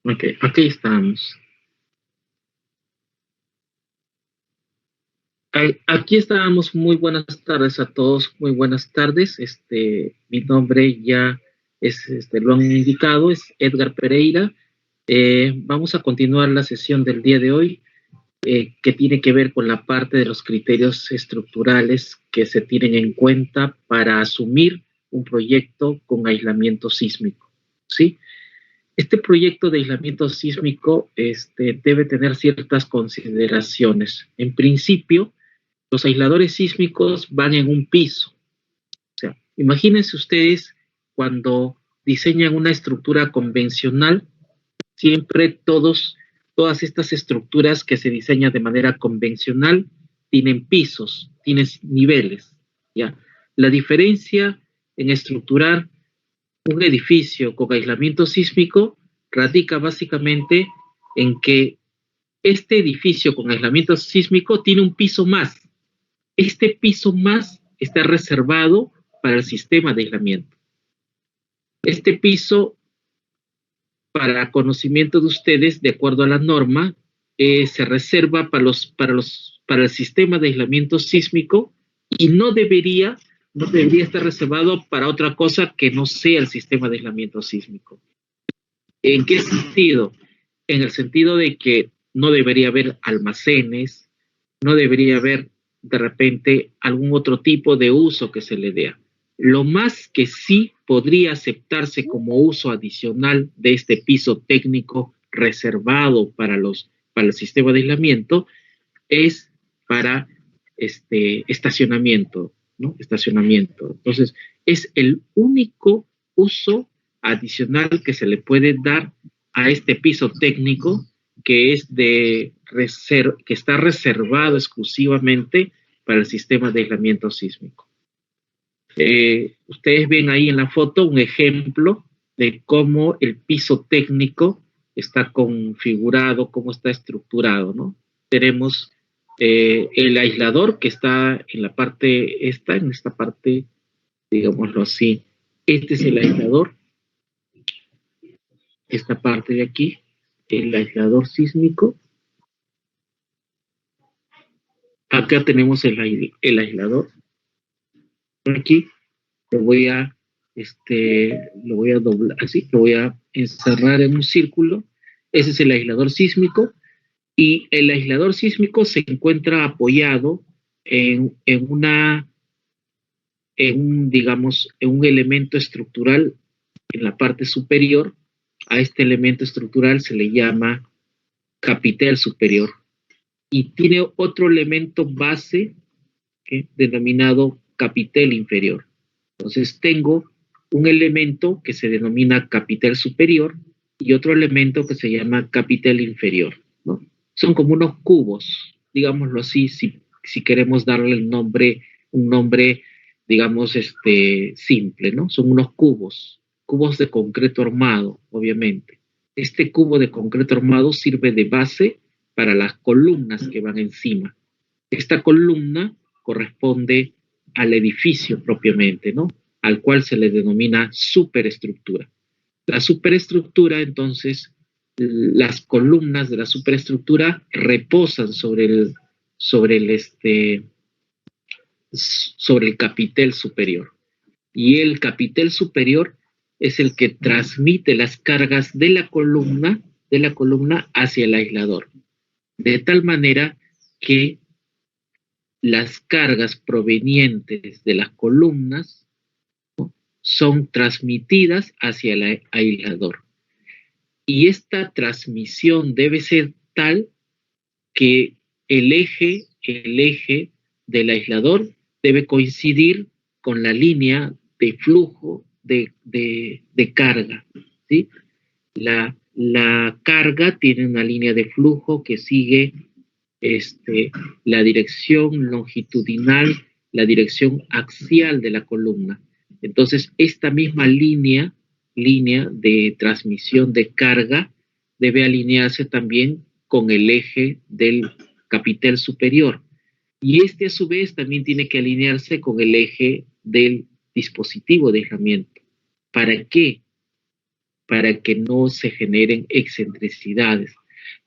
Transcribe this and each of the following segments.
Ok, aquí estamos. Aquí estábamos. Muy buenas tardes a todos, muy buenas tardes. Mi nombre ya es, lo han indicado, es Edgar Pereira. Vamos a continuar la sesión del día de hoy, que tiene que ver con la parte de los criterios estructurales que se tienen en cuenta para asumir un proyecto con aislamiento sísmico, ¿sí? Este proyecto de aislamiento sísmico, debe tener ciertas consideraciones. En principio, los aisladores sísmicos van en un piso. O sea, imagínense ustedes cuando diseñan una estructura convencional, siempre todas estas estructuras que se diseñan de manera convencional tienen pisos, tienen niveles, ¿ya? La diferencia en estructurar un edificio con aislamiento sísmico radica básicamente en que este edificio con aislamiento sísmico tiene un piso más. Este piso más está reservado para el sistema de aislamiento. Este piso, para conocimiento de ustedes, de acuerdo a la norma, se reserva para el sistema de aislamiento sísmico y no debería estar reservado para otra cosa que no sea el sistema de aislamiento sísmico. ¿En qué sentido? En el sentido de que no debería haber almacenes, no debería haber de repente algún otro tipo de uso que se le dé. Lo más que sí podría aceptarse como uso adicional de este piso técnico reservado para el sistema de aislamiento es para estacionamiento, ¿no? Estacionamiento. Entonces, es el único uso adicional que se le puede dar a este piso técnico que es que está reservado exclusivamente para el sistema de aislamiento sísmico. Ustedes ven ahí en la foto un ejemplo de cómo el piso técnico está configurado, cómo está estructurado, ¿no? Tenemos el aislador que está en esta parte, digámoslo así. Este es el aislador, esta parte de aquí, el aislador sísmico. Acá tenemos el aislador. Aquí lo voy a, lo voy a doblar, así, lo voy a encerrar en un círculo. Ese es el aislador sísmico. Y el aislador sísmico se encuentra apoyado en una, digamos, en un elemento estructural en la parte superior. A este elemento estructural se le llama capitel superior. Y tiene otro elemento base, denominado capitel inferior. Entonces tengo un elemento que se denomina capitel superior y otro elemento que se llama capitel inferior, ¿no? Son como unos cubos, digámoslo así, si queremos darle un nombre, digamos, simple, ¿no? Son unos cubos de concreto armado, obviamente. Este cubo de concreto armado sirve de base para las columnas que van encima. Esta columna corresponde al edificio propiamente, ¿no? Al cual se le denomina superestructura. La superestructura, entonces, las columnas de la superestructura reposan sobre el capitel superior. Y el capitel superior es el que transmite las cargas de la columna hacia el aislador. De tal manera que las cargas provenientes de las columnas, ¿no?, son transmitidas hacia el aislador. Y esta transmisión debe ser tal que el eje del aislador debe coincidir con la línea de flujo de carga, ¿sí? La carga tiene una línea de flujo que sigue la dirección longitudinal, la dirección axial de la columna. Entonces, esta misma línea de transmisión de carga debe alinearse también con el eje del capitel superior. Y a su vez también tiene que alinearse con el eje del dispositivo de aislamiento. ¿Para qué? para que no se generen excentricidades,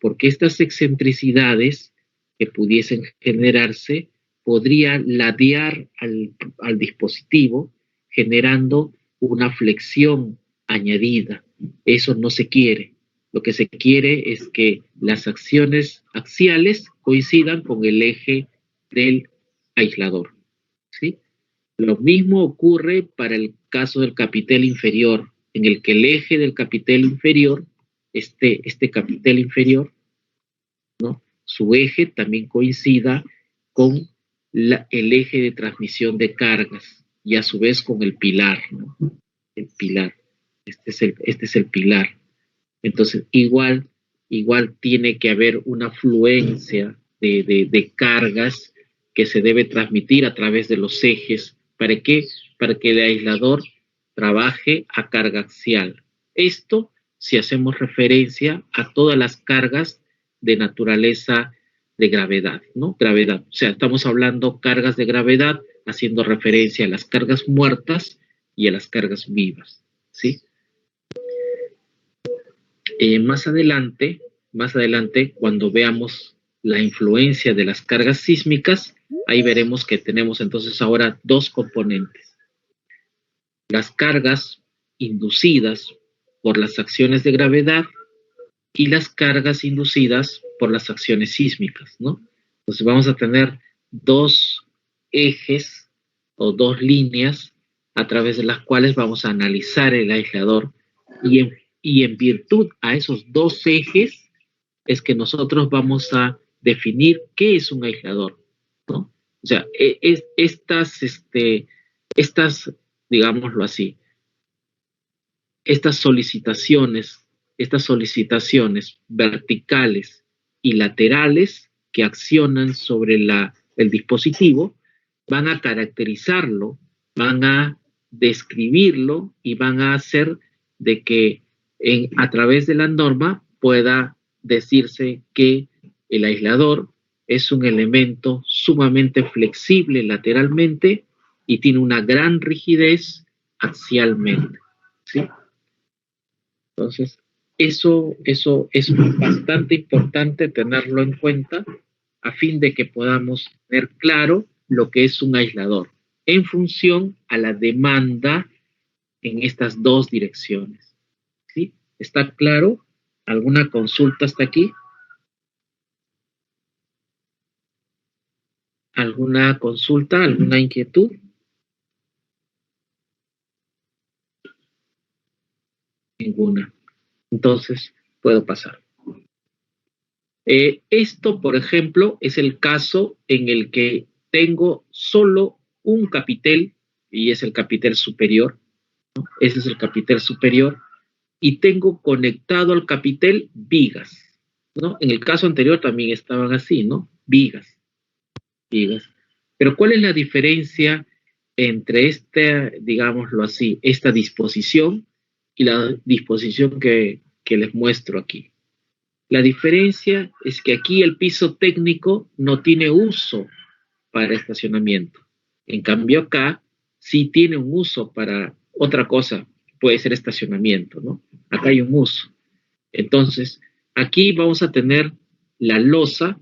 porque estas excentricidades que pudiesen generarse podría ladear al dispositivo generando una flexión añadida. Eso no se quiere. Lo que se quiere es que las acciones axiales coincidan con el eje del aislador, ¿sí? Lo mismo ocurre para el caso del capitel inferior, en el que el eje del capitel inferior, este capitel inferior, ¿no? Su eje también coincida con el eje de transmisión de cargas y a su vez con el pilar, ¿no? El pilar. Este es el pilar. Entonces, igual tiene que haber una fluencia de cargas que se debe transmitir a través de los ejes. ¿Para qué? Para que el aislador trabaje a carga axial. Esto si hacemos referencia a todas las cargas de naturaleza de gravedad, ¿no? Gravedad. O sea, estamos hablando cargas de gravedad haciendo referencia a las cargas muertas y a las cargas vivas, ¿sí? Más adelante, cuando veamos la influencia de las cargas sísmicas, ahí veremos que tenemos entonces ahora dos componentes. Las cargas inducidas por las acciones de gravedad y las cargas inducidas por las acciones sísmicas, ¿no? Entonces vamos a tener dos ejes o dos líneas a través de las cuales vamos a analizar el aislador y en virtud a esos dos ejes es que nosotros vamos a definir qué es un aislador, ¿no? O sea, estas, digámoslo así, estas solicitaciones verticales y laterales que accionan sobre el dispositivo van a caracterizarlo, van a describirlo y van a hacer de que a través de la norma pueda decirse que el aislador es un elemento sumamente flexible lateralmente y tiene una gran rigidez axialmente, ¿sí? Entonces, eso es bastante importante tenerlo en cuenta a fin de que podamos tener claro lo que es un aislador en función a la demanda en estas dos direcciones, ¿sí? ¿Está claro? ¿Alguna consulta hasta aquí? ¿Alguna consulta? ¿Alguna inquietud? Ninguna. Entonces, puedo pasar. Esto, por ejemplo, es el caso en el que tengo solo un capitel, y es el capitel superior, ¿no? Ese es el capitel superior, y tengo conectado al capitel vigas, ¿no? En el caso anterior también estaban así, ¿no? Vigas. Pero ¿cuál es la diferencia entre esta, digámoslo así, esta disposición y la disposición que les muestro aquí? La diferencia es que aquí el piso técnico no tiene uso para estacionamiento. En cambio acá sí tiene un uso para otra cosa, puede ser estacionamiento, ¿no? Acá hay un uso. Entonces, aquí vamos a tener la losa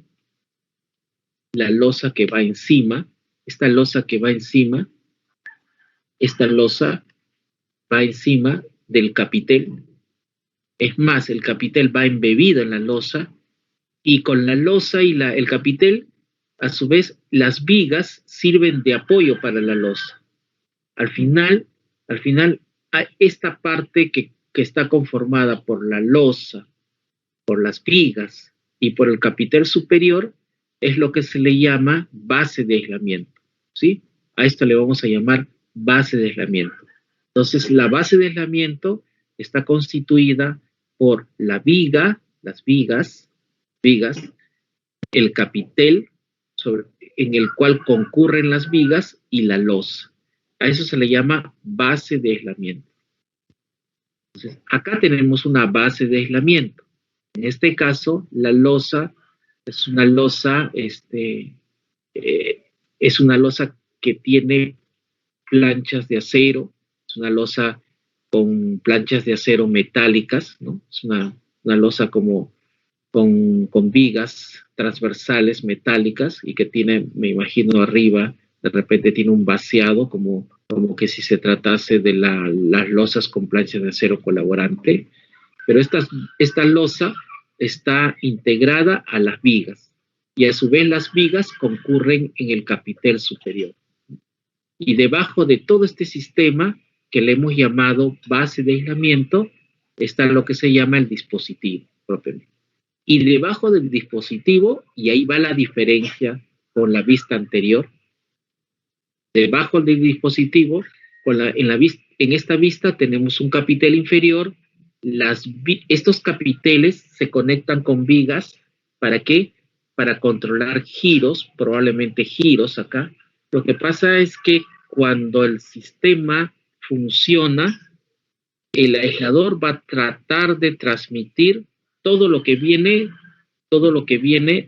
que va encima, esta losa va encima del capitel. Es más, el capitel va embebido en la losa y con la losa y el capitel, a su vez, las vigas sirven de apoyo para la losa. Al final, esta parte que está conformada por la losa, por las vigas y por el capitel superior, es lo que se le llama base de aislamiento, ¿sí? A esto le vamos a llamar base de aislamiento. Entonces, la base de aislamiento está constituida por la viga, las vigas, el capitel en el cual concurren las vigas y la losa. A eso se le llama base de aislamiento. Entonces, acá tenemos una base de aislamiento. En este caso, la losa es una losa, que tiene planchas de acero, es una losa con planchas de acero metálicas, ¿no? Es una losa como con vigas transversales metálicas y que tiene, me imagino, arriba, de repente tiene un vaciado como que si se tratase de las losas con planchas de acero colaborante, pero esta losa está integrada a las vigas y a su vez las vigas concurren en el capitel superior. Y debajo de todo este sistema que le hemos llamado base de aislamiento está lo que se llama el dispositivo propiamente. Y debajo del dispositivo, y ahí va la diferencia con la vista anterior, debajo del dispositivo, en esta vista tenemos un capitel inferior. Estos capiteles se conectan con vigas. ¿Para qué? Para controlar giros, probablemente giros acá. Lo que pasa es que cuando el sistema funciona, el aislador va a tratar de transmitir todo lo que viene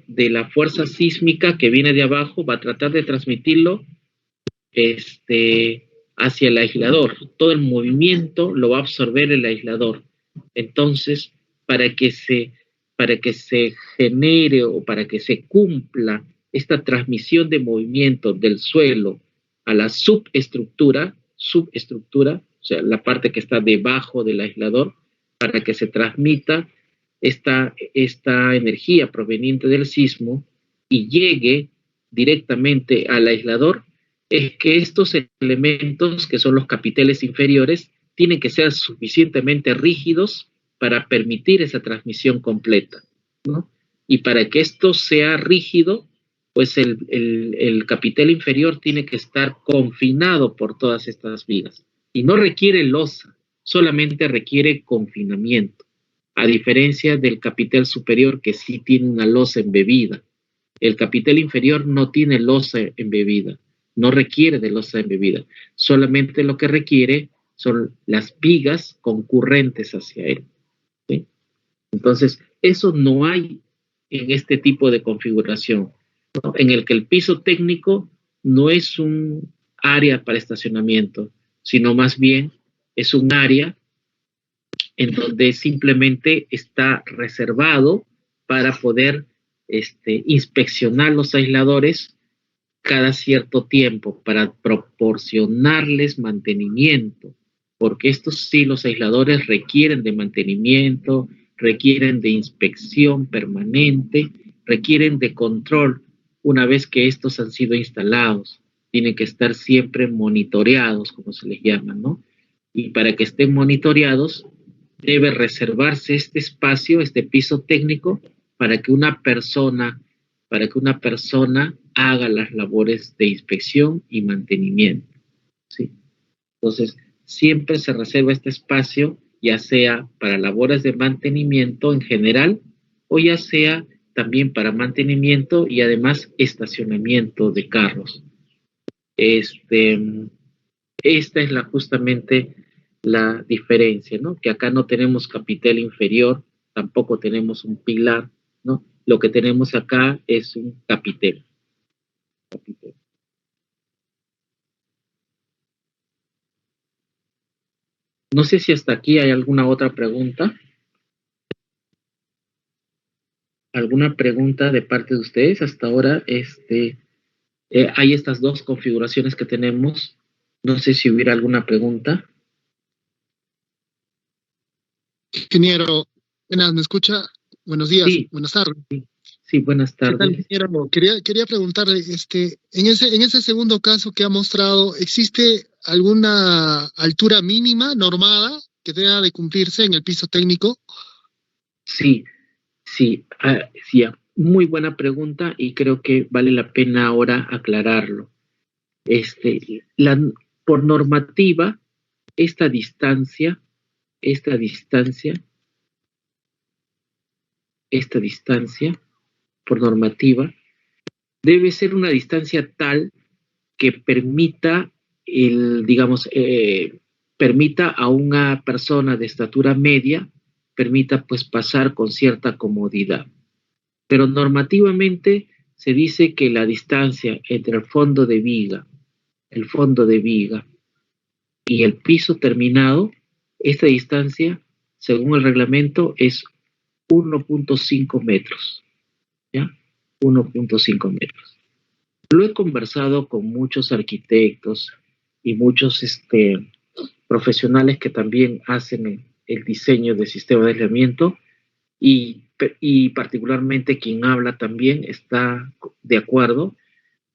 de la fuerza sísmica que viene de abajo, va a tratar de transmitirlo hacia el aislador. Todo el movimiento lo va a absorber el aislador. Entonces, para que se genere o para que se cumpla esta transmisión de movimiento del suelo a la subestructura, o sea, la parte que está debajo del aislador, para que se transmita esta energía proveniente del sismo y llegue directamente al aislador, es que estos elementos, que son los capiteles inferiores, tienen que ser suficientemente rígidos para permitir esa transmisión completa, ¿no? Y para que esto sea rígido, pues el capitel inferior tiene que estar confinado por todas estas vigas. Y no requiere losa, solamente requiere confinamiento, a diferencia del capitel superior que sí tiene una losa embebida. El capitel inferior no tiene losa embebida, no requiere de losa embebida, solamente lo que requiere son las vigas concurrentes hacia él, ¿sí? Entonces, eso no hay en este tipo de configuración, ¿no? En el que el piso técnico no es un área para estacionamiento, sino más bien es un área en donde simplemente está reservado para poder inspeccionar los aisladores cada cierto tiempo, para proporcionarles mantenimiento, porque estos sí, los aisladores requieren de mantenimiento, requieren de inspección permanente, requieren de control una vez que estos han sido instalados. Tienen que estar siempre monitoreados, como se les llama, ¿no? Y para que estén monitoreados, debe reservarse este espacio, este piso técnico, para que una persona haga las labores de inspección y mantenimiento, ¿sí? Entonces, siempre se reserva este espacio, ya sea para labores de mantenimiento en general, o ya sea también para mantenimiento y además estacionamiento de carros. Esta es justamente la diferencia, ¿no? Que acá no tenemos capitel inferior, tampoco tenemos un pilar, ¿no? Lo que tenemos acá es un capitel. No sé si hasta aquí hay alguna otra pregunta. ¿Alguna pregunta de parte de ustedes? Hasta ahora hay estas dos configuraciones que tenemos. No sé si hubiera alguna pregunta. Ingeniero, buenas, ¿me escucha? Buenos días, Sí, buenas tardes. Sí, buenas tardes. ¿Qué tal, ingeniero? Quería preguntarle, en ese segundo caso que ha mostrado, ¿existe alguna altura mínima normada que tenga de cumplirse en el piso técnico? Sí, sí, muy buena pregunta y creo que vale la pena ahora aclararlo. Por normativa, esta distancia, por normativa, debe ser una distancia tal que permita permita a una persona de estatura media, permita pues pasar con cierta comodidad. Pero normativamente se dice que la distancia entre el fondo de viga y el piso terminado Esta distancia, según el reglamento, es 1.5 metros, ¿ya? 1.5 metros. Lo he conversado con muchos arquitectos y muchos profesionales que también hacen el diseño de sistema de aislamiento y particularmente quien habla también está de acuerdo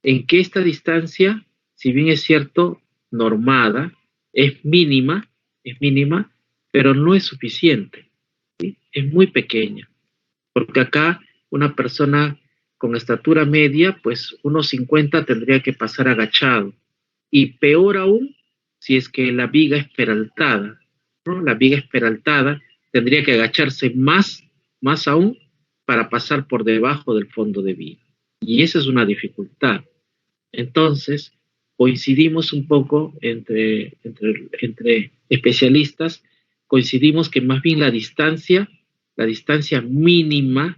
en que esta distancia, si bien es cierto, normada, es mínima, pero no es suficiente, ¿sí? Es muy pequeña, porque acá una persona con estatura media, pues 1,50 tendría que pasar agachado, y peor aún si es que la viga es peraltada, ¿no? La viga es peraltada, tendría que agacharse más aún para pasar por debajo del fondo de viga. Y esa es una dificultad. Entonces, coincidimos un poco entre especialistas, coincidimos que más bien la distancia mínima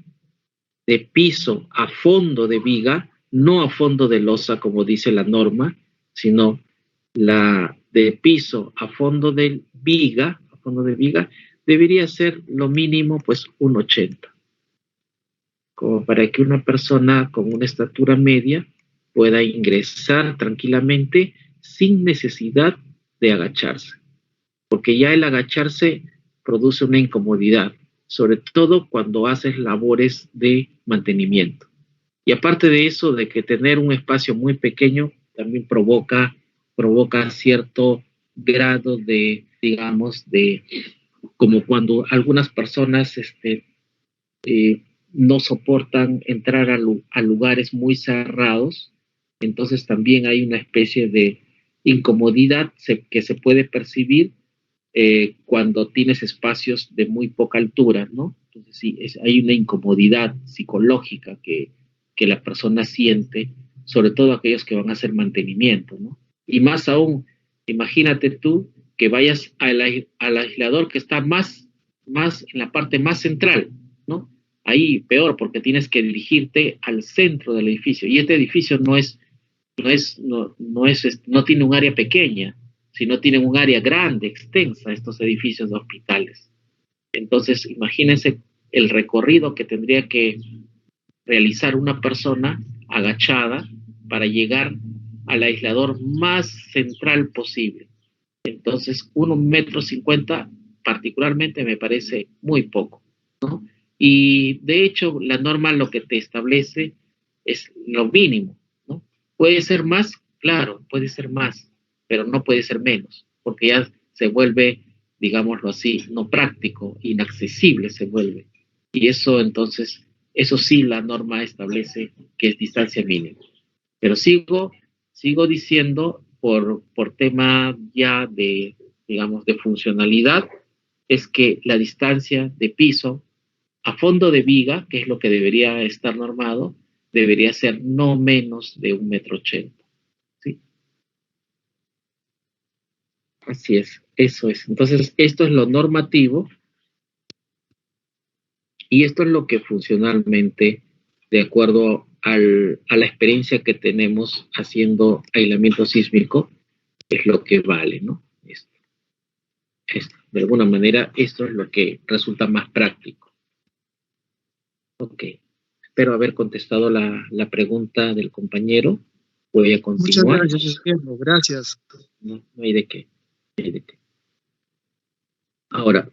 de piso a fondo de viga, no a fondo de losa como dice la norma, sino la de piso a fondo de viga, debería ser lo mínimo pues 1,80, como para que una persona con una estatura media pueda ingresar tranquilamente sin necesidad de agacharse, porque ya el agacharse produce una incomodidad, sobre todo cuando haces labores de mantenimiento. Y aparte de eso, de que tener un espacio muy pequeño también provoca cierto grado de, digamos, de como cuando algunas personas no soportan entrar a lugares muy cerrados, entonces también hay una especie de incomodidad que se puede percibir cuando tienes espacios de muy poca altura, ¿no? Entonces sí, hay una incomodidad psicológica que la persona siente, sobre todo aquellos que van a hacer mantenimiento, ¿no? Y más aún, imagínate tú que vayas al aislador que está más en la parte más central, ¿no? Ahí peor, porque tienes que dirigirte al centro del edificio. Y este edificio no tiene un área pequeña, sino tienen un área grande, extensa, estos edificios de hospitales. Entonces, imagínense el recorrido que tendría que realizar una persona agachada para llegar al aislador más central posible. Entonces, 1,50 m particularmente me parece muy poco, ¿no? Y de hecho, la norma lo que te establece es lo mínimo, ¿no? Puede ser más, claro, puede ser más, pero no puede ser menos, porque ya se vuelve, digámoslo así, no práctico, inaccesible se vuelve. Y eso entonces, eso sí la norma establece que es distancia mínima. Pero sigo diciendo por tema ya de, digamos, de funcionalidad, es que la distancia de piso a fondo de viga, que es lo que debería estar normado, debería ser no menos de 1,80 m. ¿Sí? Así es, eso es. Entonces, esto es lo normativo y esto es lo que funcionalmente, de acuerdo a la experiencia que tenemos haciendo aislamiento sísmico, es lo que vale, ¿no? De alguna manera, esto es lo que resulta más práctico. Ok. Espero haber contestado la pregunta del compañero. Voy a Muchas continuar. gracias, Guillermo. Gracias. No hay de qué. No hay de qué. Ahora,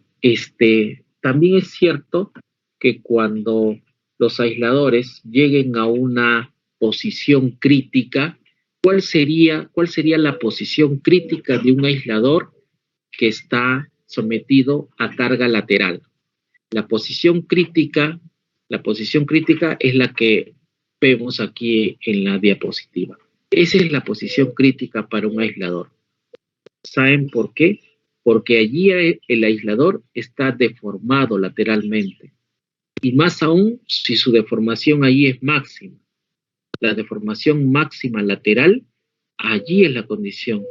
también es cierto que cuando los aisladores lleguen a una posición crítica, ¿cuál sería la posición crítica de un aislador que está sometido a carga lateral? La posición crítica es la que vemos aquí en la diapositiva. Esa es la posición crítica para un aislador. ¿Saben por qué? Porque allí el aislador está deformado lateralmente. Y más aún si su deformación ahí es máxima. La deformación máxima lateral, allí es la condición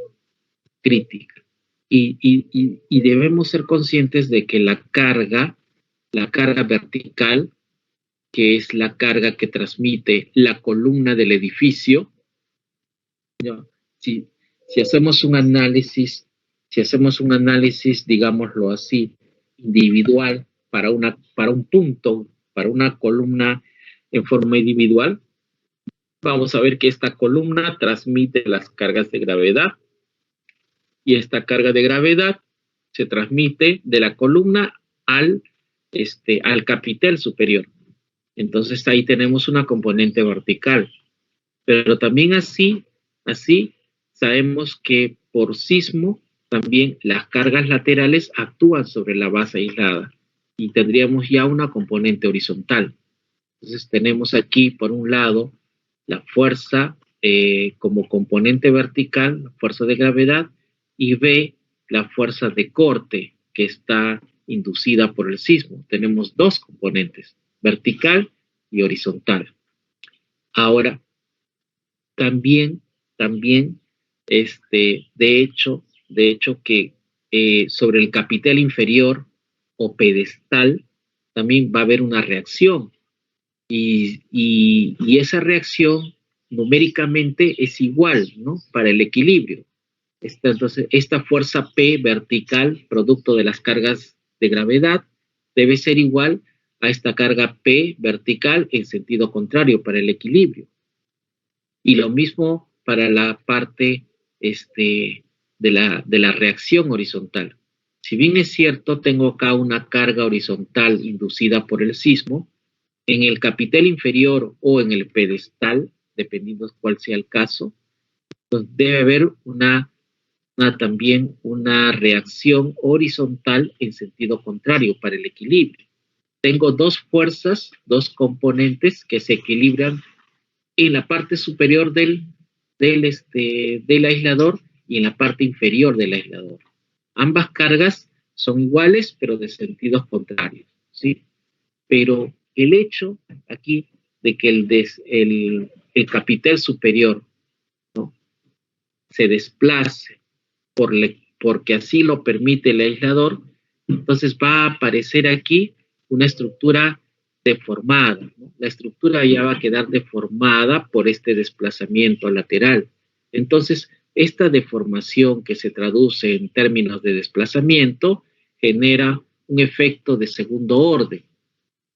crítica. Y debemos ser conscientes de que la carga vertical, que es la carga que transmite la columna del edificio, ¿ya? Si hacemos un análisis Si hacemos un análisis, digámoslo así, individual para un punto, para una columna en forma individual, vamos a ver que esta columna transmite las cargas de gravedad y esta carga de gravedad se transmite de la columna al capitel superior. Entonces ahí tenemos una componente vertical. Pero también así sabemos que por sismo también las cargas laterales actúan sobre la base aislada y tendríamos ya una componente horizontal. Entonces tenemos aquí por un lado la fuerza como componente vertical, la fuerza de gravedad, y B, la fuerza de corte que está inducida por el sismo. Tenemos dos componentes, vertical y horizontal. Ahora, también, de hecho que sobre el capitel inferior o pedestal también va a haber una reacción y esa reacción numéricamente es igual, ¿no? Para el equilibrio. Entonces, esta fuerza P vertical, producto de las cargas de gravedad, debe ser igual a esta carga P vertical en sentido contrario para el equilibrio. Y lo mismo para la parte de la reacción horizontal. Si bien es cierto, tengo acá una carga horizontal inducida por el sismo, en el capitel inferior o en el pedestal, dependiendo de cuál sea el caso, pues debe haber también una reacción horizontal en sentido contrario para el equilibrio. Tengo dos fuerzas, dos componentes que se equilibran en la parte superior del aislador y en la parte inferior del aislador. Ambas cargas son iguales, pero de sentidos contrarios, ¿sí? Pero el hecho aquí de que el capitel superior, ¿no?, se desplace porque así lo permite el aislador, entonces va a aparecer aquí una estructura deformada, ¿no? La estructura ya va a quedar deformada por este desplazamiento lateral. Entonces, esta deformación que se traduce en términos de desplazamiento genera un efecto de segundo orden,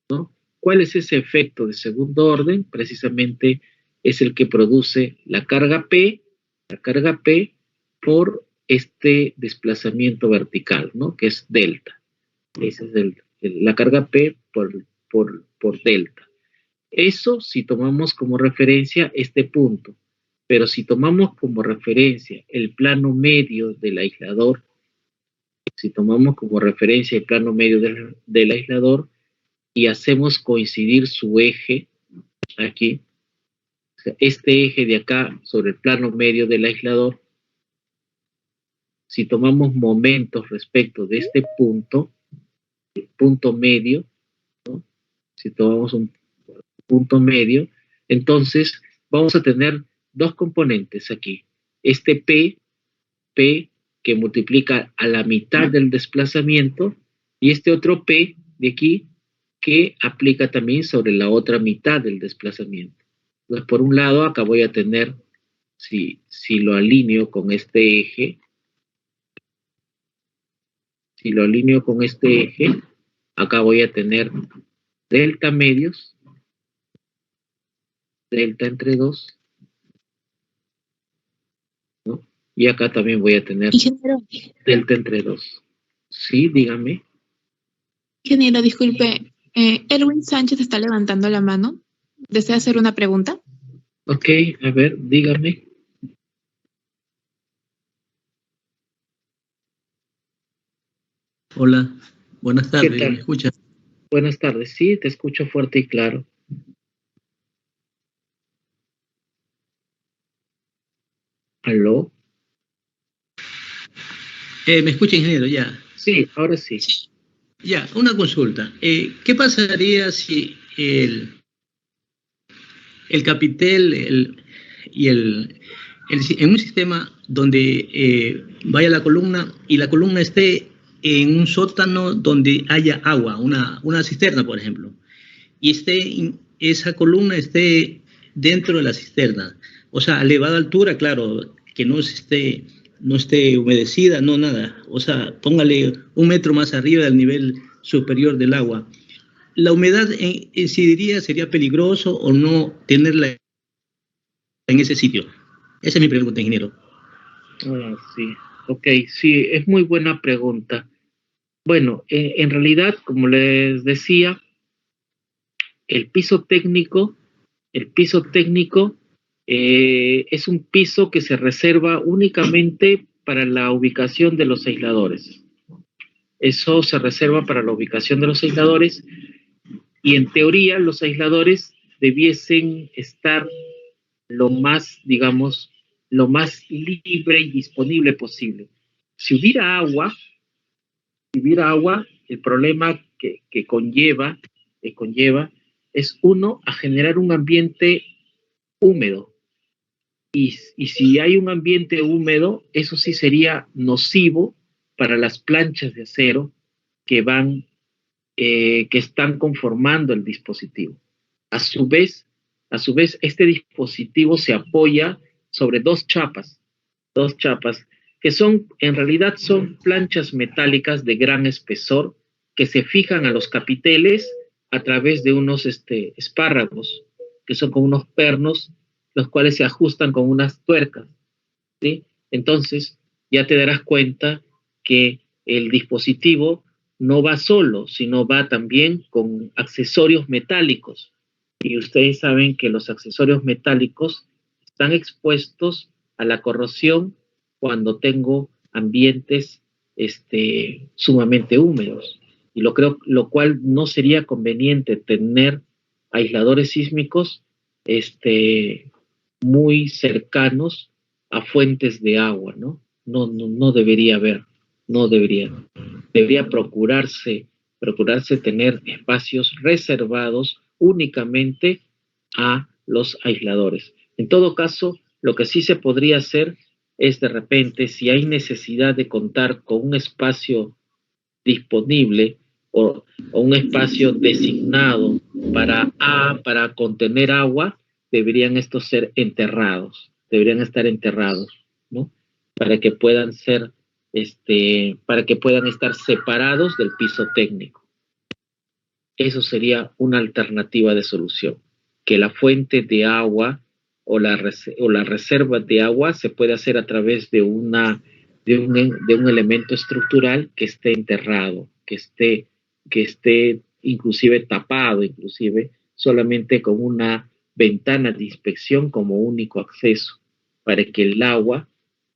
¿no? ¿Cuál es ese efecto de segundo orden? Precisamente es el que produce la carga P por este desplazamiento vertical, ¿no?, que es delta. Esa es la carga P por delta. Eso si tomamos como referencia este punto, pero si tomamos como referencia el plano medio del aislador, del aislador y hacemos coincidir su eje aquí, o sea, este eje de acá sobre el plano medio del aislador, si tomamos momentos respecto de este punto, el punto medio, ¿no?, si tomamos un punto medio, entonces vamos a tener dos componentes aquí. Este P que multiplica a la mitad del desplazamiento y este otro P de aquí que aplica también sobre la otra mitad del desplazamiento. Entonces, por un lado, acá voy a tener, si lo alineo con este eje, acá voy a tener delta medios, delta entre 2, ¿no? Y acá también voy a tener delta entre 2. Sí, dígame. Ingeniero, disculpe, Erwin Sánchez está levantando la mano. ¿Desea hacer una pregunta? Ok, a ver, dígame. Hola, buenas tardes, ¿me escuchas? Buenas tardes, sí, te escucho fuerte y claro. ¿Aló? ¿Me escucha, ingeniero, ya? Sí, ahora sí. Ya, una consulta. ¿Qué pasaría si el capitel en un sistema donde vaya la columna y la columna esté en un sótano donde haya agua, una cisterna, por ejemplo, y esa columna esté dentro de la cisterna, o sea, a elevada altura, claro, que no esté no esté humedecida, no nada. O sea, póngale 1 metro más arriba del nivel superior del agua. ¿La humedad incidiría, sería peligroso o no tenerla en ese sitio? Esa es mi pregunta, ingeniero. Sí, ok, sí, es muy buena pregunta. Bueno, en realidad, como les decía, el piso técnico, el piso técnico es un piso que se reserva únicamente para la ubicación de los aisladores. Eso se reserva para la ubicación de los aisladores y en teoría los aisladores debiesen estar lo más, digamos, lo más libre y disponible posible. Si hubiera agua, el problema que conlleva es uno, a generar un ambiente húmedo. Y si hay un ambiente húmedo, eso sí sería nocivo para las planchas de acero que van, que están conformando el dispositivo. A su vez, este dispositivo se apoya sobre dos chapas, que son, en realidad son planchas metálicas de gran espesor que se fijan a los capiteles a través de unos espárragos, que son como unos pernos, los cuales se ajustan con unas tuercas, ¿sí? Entonces, ya te darás cuenta que el dispositivo no va solo, sino va también con accesorios metálicos. Y ustedes saben que los accesorios metálicos están expuestos a la corrosión cuando tengo ambientes sumamente húmedos. Y lo cual no sería conveniente tener aisladores sísmicos muy cercanos a fuentes de agua, ¿no? No debería haber, no debería. Debería procurarse tener espacios reservados únicamente a los aisladores. En todo caso, lo que sí se podría hacer es de repente, si hay necesidad de contar con un espacio disponible o un espacio designado para contener agua, deberían estos ser enterrados, deberían estar enterrados, ¿no? Para que puedan ser, para que puedan estar separados del piso técnico. Eso sería una alternativa de solución, que la fuente de agua o la reserva de agua se puede hacer a través de un elemento estructural que esté enterrado, que esté inclusive tapado, inclusive solamente con una ventana de inspección como único acceso, para que el agua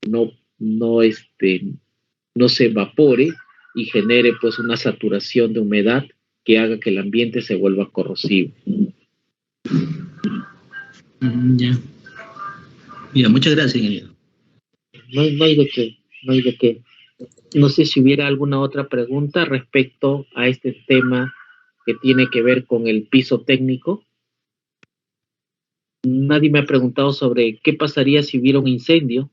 no se evapore y genere pues una saturación de humedad que haga que el ambiente se vuelva corrosivo. Ya. Mira, muchas gracias, ingeniero. No hay de qué. No sé si hubiera alguna otra pregunta respecto a este tema que tiene que ver con el piso técnico. Nadie me ha preguntado sobre qué pasaría si hubiera un incendio.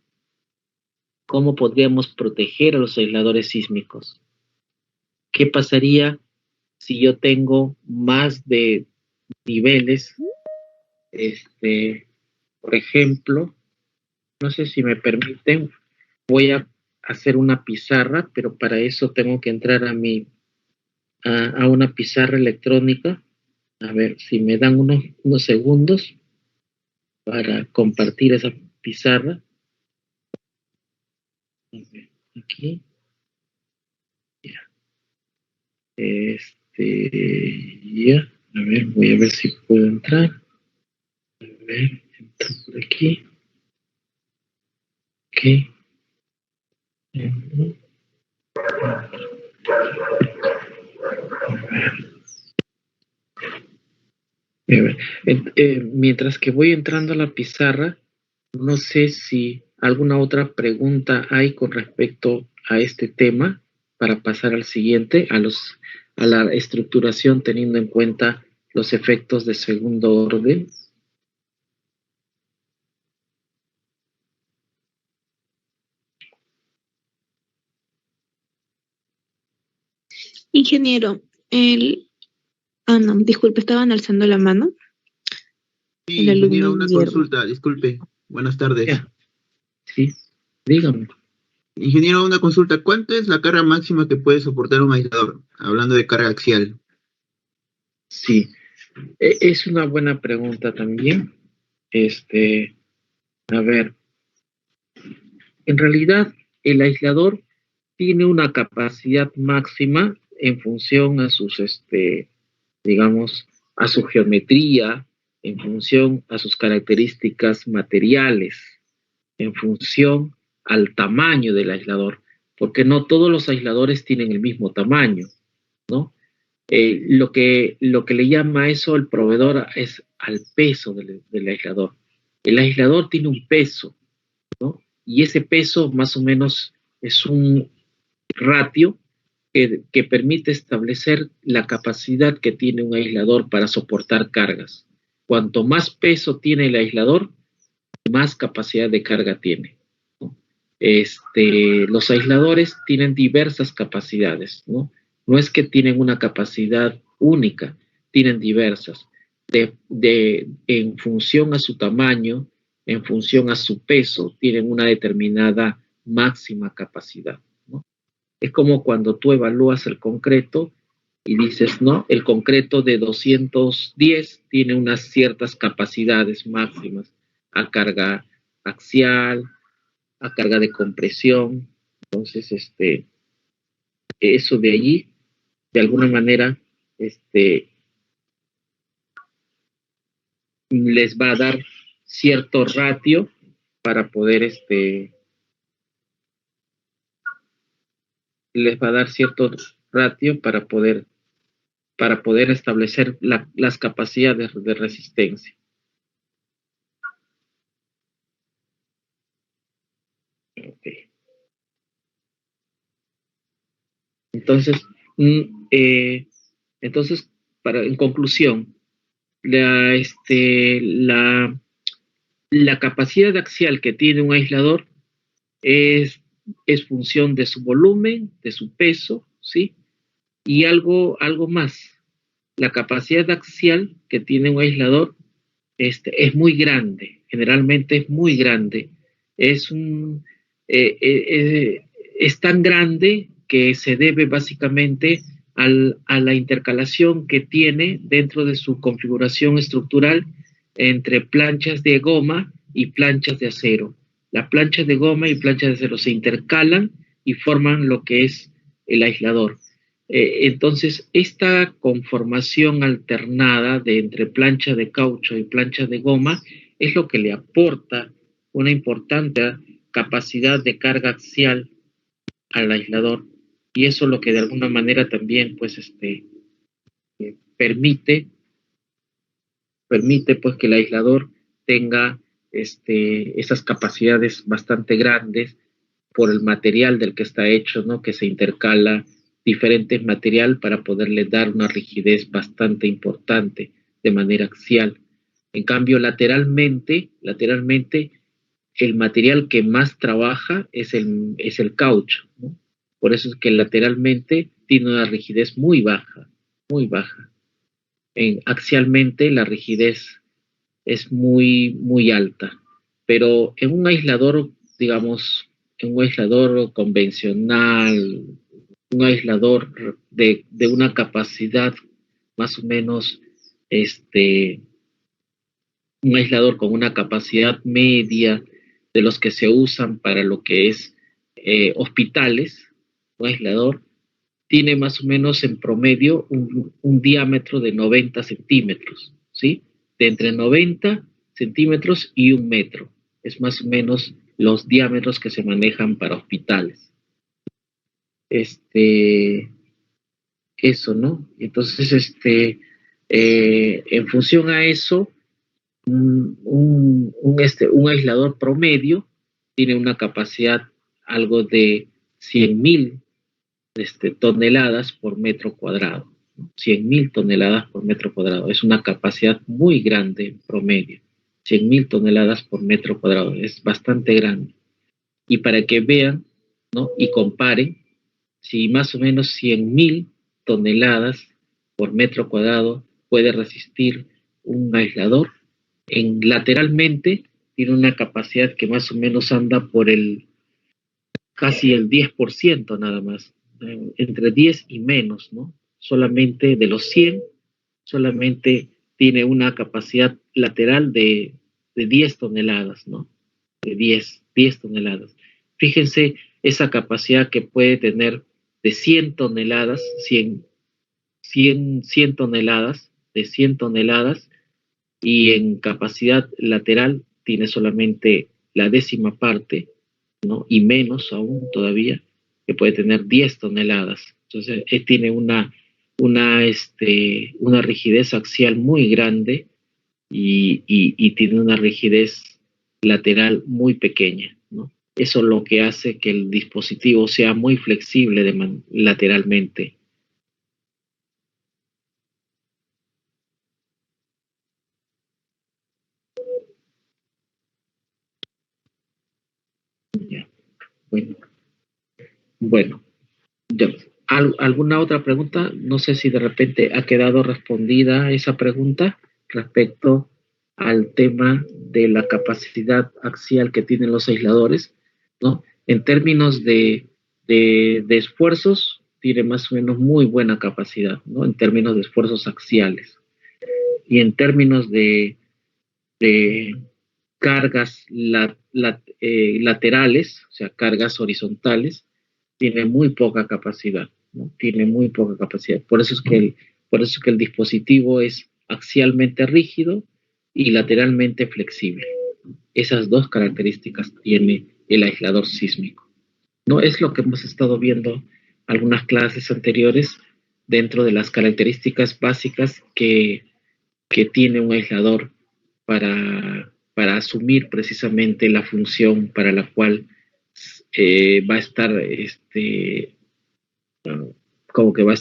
¿Cómo podríamos proteger a los aisladores sísmicos? ¿Qué pasaría si yo tengo más de niveles? Por ejemplo, no sé si me permiten, voy a hacer una pizarra, pero para eso tengo que entrar a una pizarra electrónica. A ver si me dan unos segundos para compartir esa pizarra. Aquí. Ya. Ya. A ver, voy a ver si puedo entrar. A ver, entro por aquí. Ok. Mientras que voy entrando a la pizarra, no sé si alguna otra pregunta hay con respecto a este tema para pasar al siguiente, a la estructuración teniendo en cuenta los efectos de segundo orden. Ingeniero, no, disculpe, estaban alzando la mano. Sí, ingeniero, una consulta, disculpe. Buenas tardes. Ya. Sí, dígame. Ingeniero, una consulta. ¿Cuánto es la carga máxima que puede soportar un aislador? Hablando de carga axial. Sí, es una buena pregunta también. A ver, en realidad el aislador tiene una capacidad máxima en función a sus, digamos, a su geometría, en función a sus características materiales, en función al tamaño del aislador, porque no todos los aisladores tienen el mismo tamaño, ¿no? Lo que le llama eso el proveedor es al peso del aislador. El aislador tiene un peso, ¿no? Y ese peso más o menos es un ratio que permite establecer la capacidad que tiene un aislador para soportar cargas. Cuanto más peso tiene el aislador, más capacidad de carga tiene, ¿no? Los aisladores tienen diversas capacidades, ¿no? No es que tienen una capacidad única, tienen diversas. En función a su tamaño, en función a su peso, tienen una determinada máxima capacidad, ¿no? Es como cuando tú evalúas el concreto y dices, no, el concreto de 210 tiene unas ciertas capacidades máximas a carga axial, a carga de compresión. Entonces, eso de allí, de alguna manera, les va a dar cierto ratio para poder, les va a dar cierto ratio para poder establecer las capacidades de resistencia. Okay. Entonces, en conclusión, la capacidad axial que tiene un aislador es función de su volumen, de su peso, ¿sí? Y algo más. La capacidad axial que tiene un aislador es muy grande, generalmente es muy grande. Es tan grande que se debe básicamente a la intercalación que tiene dentro de su configuración estructural entre planchas de goma y planchas de acero. Las planchas de goma y planchas de acero se intercalan y forman lo que es el aislador. Entonces, esta conformación alternada de entre plancha de caucho y plancha de goma es lo que le aporta una importante capacidad de carga axial al aislador, y eso es lo que de alguna manera también pues permite pues que el aislador tenga esas capacidades bastante grandes por el material del que está hecho, ¿no? Que se intercala diferentes material para poderle dar una rigidez bastante importante de manera axial. En cambio, lateralmente el material que más trabaja es el caucho, ¿no? Por eso es que lateralmente tiene una rigidez muy baja, muy baja. Axialmente la rigidez es muy, muy alta, pero en un aislador, digamos, en un aislador convencional, un aislador de una capacidad más o menos, un aislador con una capacidad media de los que se usan para lo que es hospitales, un aislador tiene más o menos en promedio un diámetro de 90 centímetros, ¿sí? De entre 90 centímetros y 1 metro. Es más o menos los diámetros que se manejan para hospitales. Eso, ¿no? Entonces, en función a eso, un aislador promedio tiene una capacidad algo de 100.000 toneladas por metro cuadrado. 100.000 toneladas por metro cuadrado. Es una capacidad muy grande en promedio. 100.000 toneladas por metro cuadrado. Es bastante grande. Y para que vean, ¿no? Y comparen, si más o menos 100.000 toneladas por metro cuadrado puede resistir un aislador, lateralmente tiene una capacidad que más o menos anda por el casi el 10% nada más, entre 10 y menos, ¿no? Solamente de los 100, solamente tiene una capacidad lateral de 10 toneladas, ¿no? De 10 toneladas. Fíjense esa capacidad que puede tener de 100 toneladas, 100 toneladas, de 100 toneladas, y en capacidad lateral tiene solamente la décima parte, ¿no? Y menos aún todavía, que puede tener 10 toneladas. Entonces, tiene una rigidez axial muy grande y tiene una rigidez lateral muy pequeña, ¿no? Eso es lo que hace que el dispositivo sea muy flexible lateralmente. Ya. Bueno, ya. ¿Alguna otra pregunta? No sé si de repente ha quedado respondida esa pregunta respecto al tema de la capacidad axial que tienen los aisladores, ¿no? En términos de esfuerzos, tiene más o menos muy buena capacidad, ¿no? En términos de esfuerzos axiales. Y en términos de cargas laterales, o sea, cargas horizontales, tiene muy poca capacidad, ¿no? Tiene muy poca capacidad. Por eso es que el dispositivo es axialmente rígido y lateralmente flexible. Esas dos características tiene el aislador sísmico, ¿no? Es lo que hemos estado viendo algunas clases anteriores dentro de las características básicas que tiene un aislador para asumir precisamente la función para la cual va a estar como que va a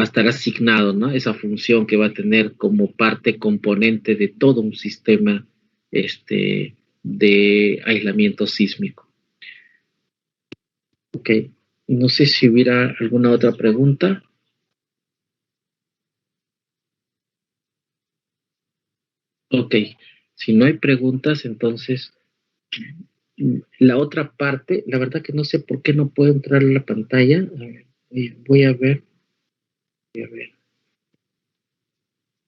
estar asignado, ¿no? Esa función que va a tener como parte componente de todo un sistema de aislamiento sísmico. Ok, no sé si hubiera alguna otra pregunta. Ok, si no hay preguntas, entonces la otra parte, la verdad que no sé por qué no puedo entrar a la pantalla. A ver, voy a ver.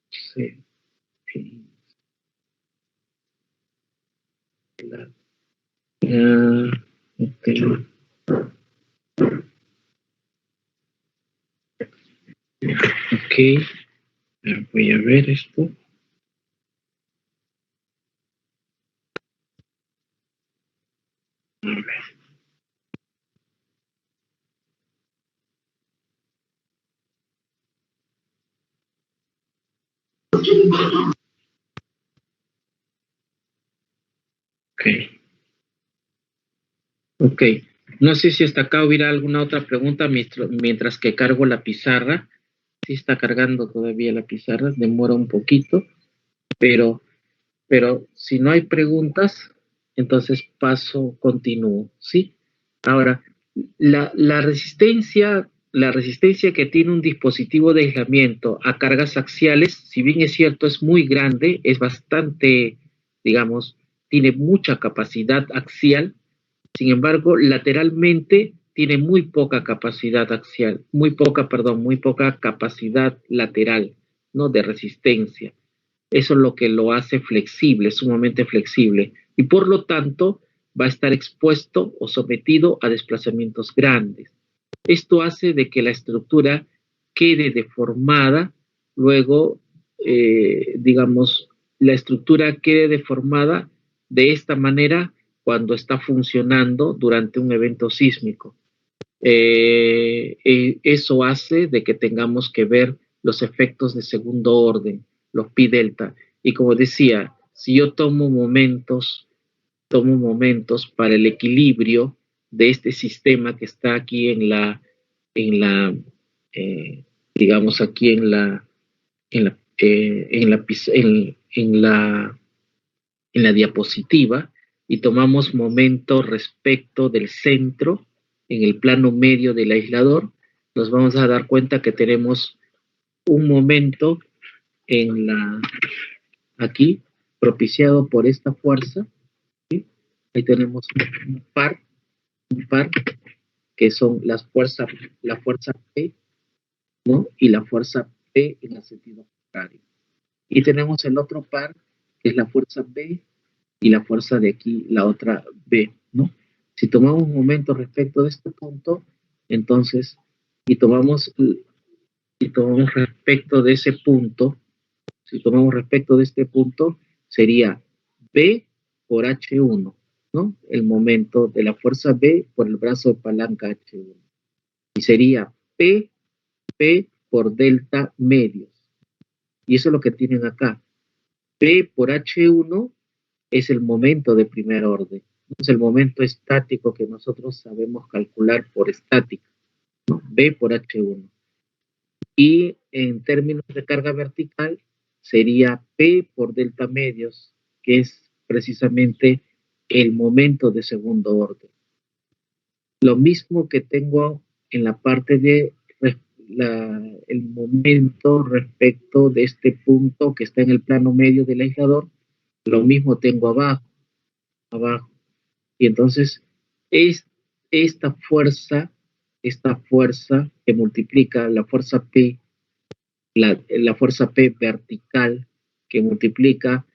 Sí, sí. Ok. Ok, voy a ver esto. A ver. Ok. Ok. No sé si hasta acá hubiera alguna otra pregunta mientras que cargo la pizarra. Sí está cargando todavía la pizarra, demora un poquito, pero si no hay preguntas, entonces continúo, ¿sí? Ahora, la resistencia que tiene un dispositivo de aislamiento a cargas axiales, si bien es cierto, es muy grande, es bastante, digamos, tiene mucha capacidad axial. Sin embargo, lateralmente tiene muy poca capacidad axial, muy poca capacidad lateral, ¿no? De resistencia. Eso es lo que lo hace flexible, sumamente flexible, y por lo tanto va a estar expuesto o sometido a desplazamientos grandes. Esto hace de que la estructura quede deformada, luego, digamos, la estructura quede deformada de esta manera cuando está funcionando durante un evento sísmico. Eso hace de que tengamos que ver los efectos de segundo orden, los pi delta. Y como decía, si yo tomo momentos para el equilibrio de este sistema que está aquí en la digamos aquí en la diapositiva, y tomamos momento respecto del centro en el plano medio del aislador, nos vamos a dar cuenta que tenemos un momento aquí propiciado por esta fuerza, ¿sí? Ahí tenemos un par que son la fuerza P, ¿no? Y la fuerza P en el sentido contrario. Y tenemos el otro par, que es la fuerza B, y la fuerza de aquí, la otra B, ¿no? Si tomamos un momento respecto de este punto, entonces, y tomamos respecto de ese punto, si tomamos respecto de este punto, sería B por H1, ¿no? El momento de la fuerza B por el brazo de palanca H1. Y sería P por delta medios. Y eso es lo que tienen acá. P por H1 es el momento de primer orden. Es el momento estático que nosotros sabemos calcular por estática, ¿no? B por H1. Y en términos de carga vertical sería P por delta medios, que es precisamente el momento de segundo orden. Lo mismo que tengo en la parte de el momento respecto de este punto que está en el plano medio del aislador, lo mismo tengo abajo. Y entonces esta fuerza que multiplica la fuerza P, la fuerza P vertical que multiplica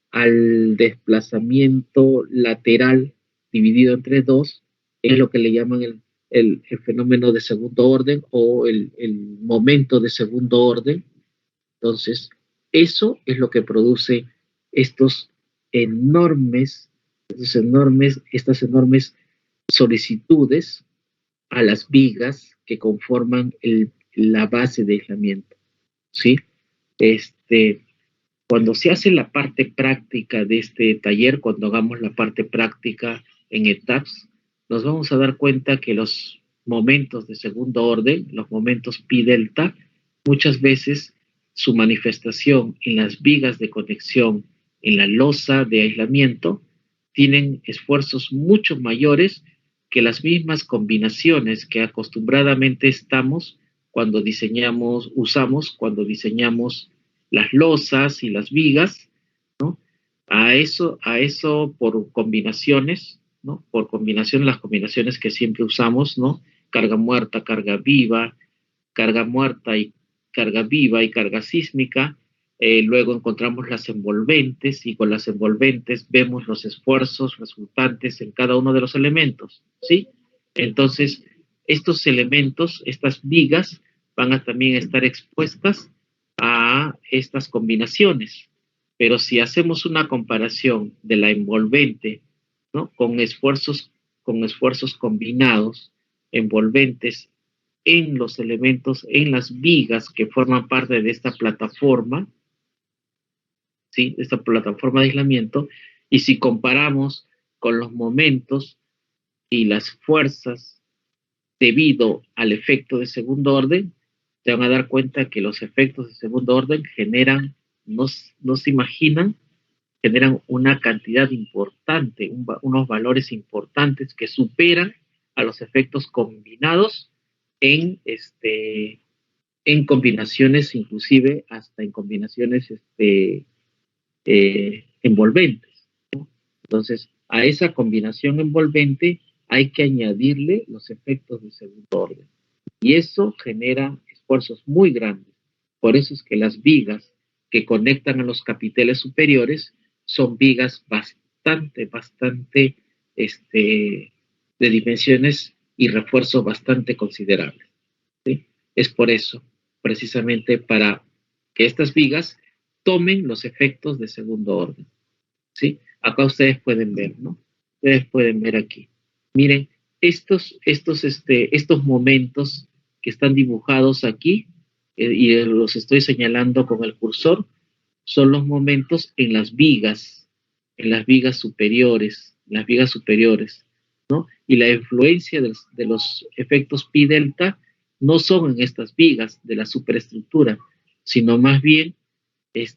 al desplazamiento lateral dividido entre 2, es lo que le llaman el fenómeno de segundo orden o el momento de segundo orden. Entonces, eso es lo que produce estas enormes solicitudes a las vigas que conforman la base de aislamiento, ¿sí? Cuando se hace la parte práctica de este taller, cuando hagamos la parte práctica en ETAPS, nos vamos a dar cuenta que los momentos de segundo orden, los momentos pi delta, muchas veces su manifestación en las vigas de conexión, en la losa de aislamiento, tienen esfuerzos mucho mayores que las mismas combinaciones que acostumbradamente usamos cuando diseñamos las losas y las vigas, ¿no? A eso por combinaciones, ¿no? Por combinación, las combinaciones que siempre usamos, ¿no? Carga muerta, carga viva, carga muerta y carga viva y carga sísmica. Luego encontramos las envolventes y con las envolventes vemos los esfuerzos resultantes en cada uno de los elementos, ¿sí? Entonces, estos elementos, estas vigas, van a también estar expuestas a estas combinaciones. Pero si hacemos una comparación de la envolvente, ¿no? con esfuerzos combinados, envolventes en los elementos, en las vigas que forman parte de esta plataforma, ¿sí? Esta plataforma de aislamiento, y si comparamos con los momentos y las fuerzas debido al efecto de segundo orden, se van a dar cuenta que los efectos de segundo orden generan, no se imaginan, generan una cantidad importante, unos valores importantes que superan a los efectos combinados en combinaciones, inclusive hasta en combinaciones envolventes, ¿no? Entonces, a esa combinación envolvente hay que añadirle los efectos de segundo orden. Y eso genera esfuerzos muy grandes. Por eso es que las vigas que conectan a los capiteles superiores son vigas bastante de dimensiones y refuerzos bastante considerables, ¿sí? Es por eso, precisamente para que estas vigas tomen los efectos de segundo orden, ¿sí? Acá ustedes pueden ver, ¿no? Ustedes pueden ver aquí. Miren, estos momentos que están dibujados aquí, y los estoy señalando con el cursor, son los momentos en las vigas superiores, ¿no? Y la influencia de los efectos pi delta no son en estas vigas de la superestructura, sino más bien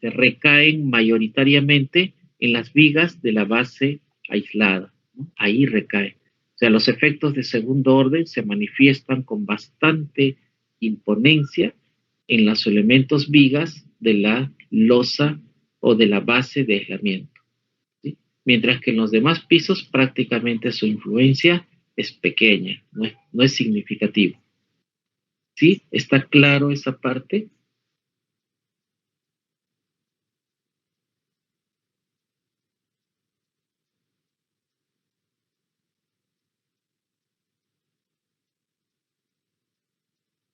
recaen mayoritariamente en las vigas de la base aislada, ¿no? Ahí recae. O sea, los efectos de segundo orden se manifiestan con bastante imponencia en los elementos vigas de la losa o de la base de aislamiento, ¿sí? mientras que en los demás pisos prácticamente su influencia es pequeña, no es significativo. ¿Sí? ¿Está claro esa parte?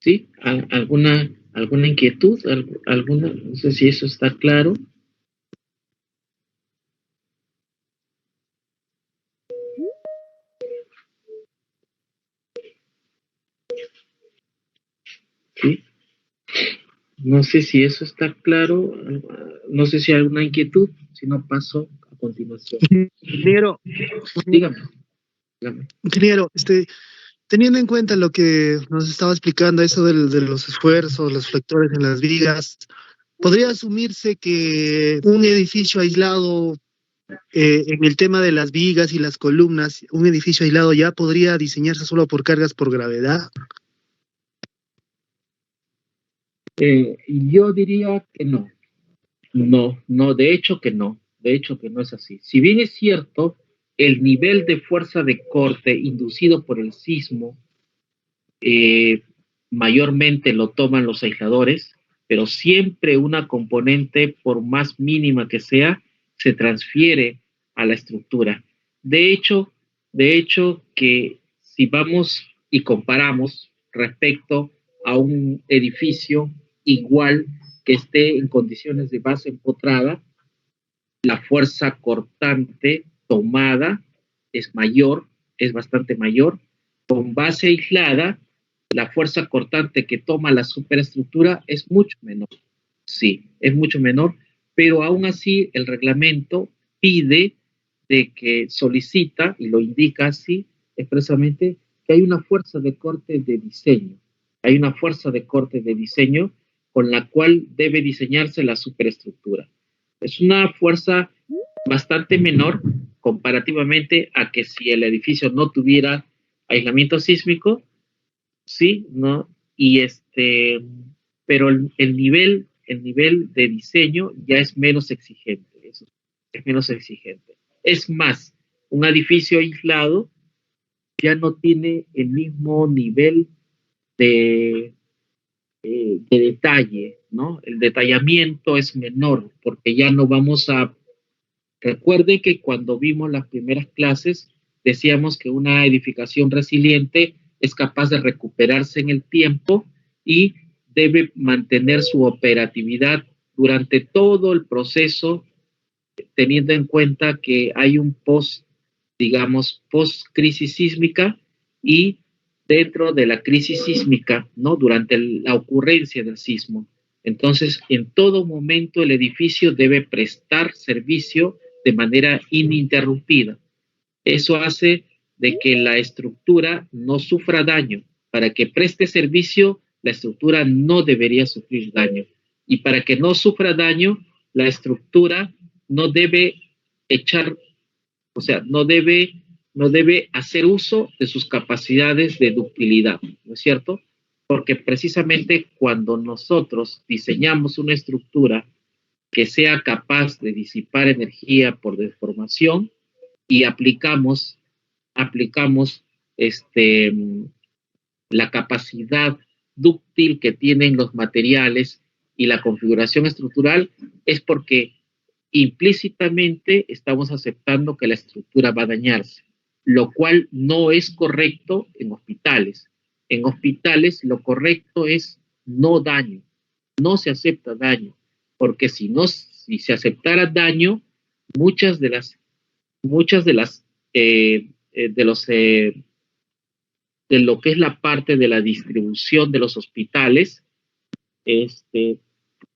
¿Sí? ¿Alguna inquietud? ¿Alguna? No sé si eso está claro. ¿Sí? No sé si eso está claro. No sé si hay alguna inquietud. Si no, paso a continuación. Ingeniero, Dígame. Dígame. ingeniero, teniendo en cuenta lo que nos estaba explicando, eso de los esfuerzos, los flectores en las vigas, ¿podría asumirse que un edificio aislado, en el tema de las vigas y las columnas, un edificio aislado ya podría diseñarse solo por cargas por gravedad? Yo diría que no. No, de hecho que no. De hecho que no es así. Si bien es cierto, el nivel de fuerza de corte inducido por el sismo eh, mayormente lo toman los aisladores, pero siempre una componente, por más mínima que sea, se transfiere a la estructura. De hecho, que si vamos y comparamos respecto a un edificio igual que esté en condiciones de base empotrada, la fuerza cortante tomada es mayor, es bastante mayor. Con base aislada, la fuerza cortante que toma la superestructura es mucho menor. Sí, es mucho menor, pero aún así el reglamento pide de que solicita, y lo indica así expresamente, que hay una fuerza de corte de diseño. Hay una fuerza de corte de diseño con la cual debe diseñarse la superestructura. Es una fuerza bastante menor comparativamente a que si el edificio no tuviera aislamiento sísmico, sí, ¿no? Y pero el nivel de diseño ya es menos exigente, eso es menos exigente. Es más, un edificio aislado ya no tiene el mismo nivel de, de detalle, ¿no? El detallamiento es menor porque ya no vamos a... Recuerde que cuando vimos las primeras clases decíamos que una edificación resiliente es capaz de recuperarse en el tiempo y debe mantener su operatividad durante todo el proceso, teniendo en cuenta que hay un digamos, post crisis sísmica y dentro de la crisis sísmica, ¿no? Durante la ocurrencia del sismo. Entonces, en todo momento el edificio debe prestar servicio de manera ininterrumpida. Eso hace de que la estructura no sufra daño. Para que preste servicio, la estructura no debería sufrir daño. Y para que no sufra daño, la estructura no debe echar, o sea, no debe hacer uso de sus capacidades de ductilidad, ¿no es cierto? Porque precisamente cuando nosotros diseñamos una estructura que sea capaz de disipar energía por deformación y aplicamos la capacidad dúctil que tienen los materiales y la configuración estructural, es porque implícitamente estamos aceptando que la estructura va a dañarse, lo cual no es correcto en hospitales. En hospitales lo correcto es no daño, no se acepta daño, porque si se aceptara daño, muchas de las de los de lo que es la parte de la distribución de los hospitales,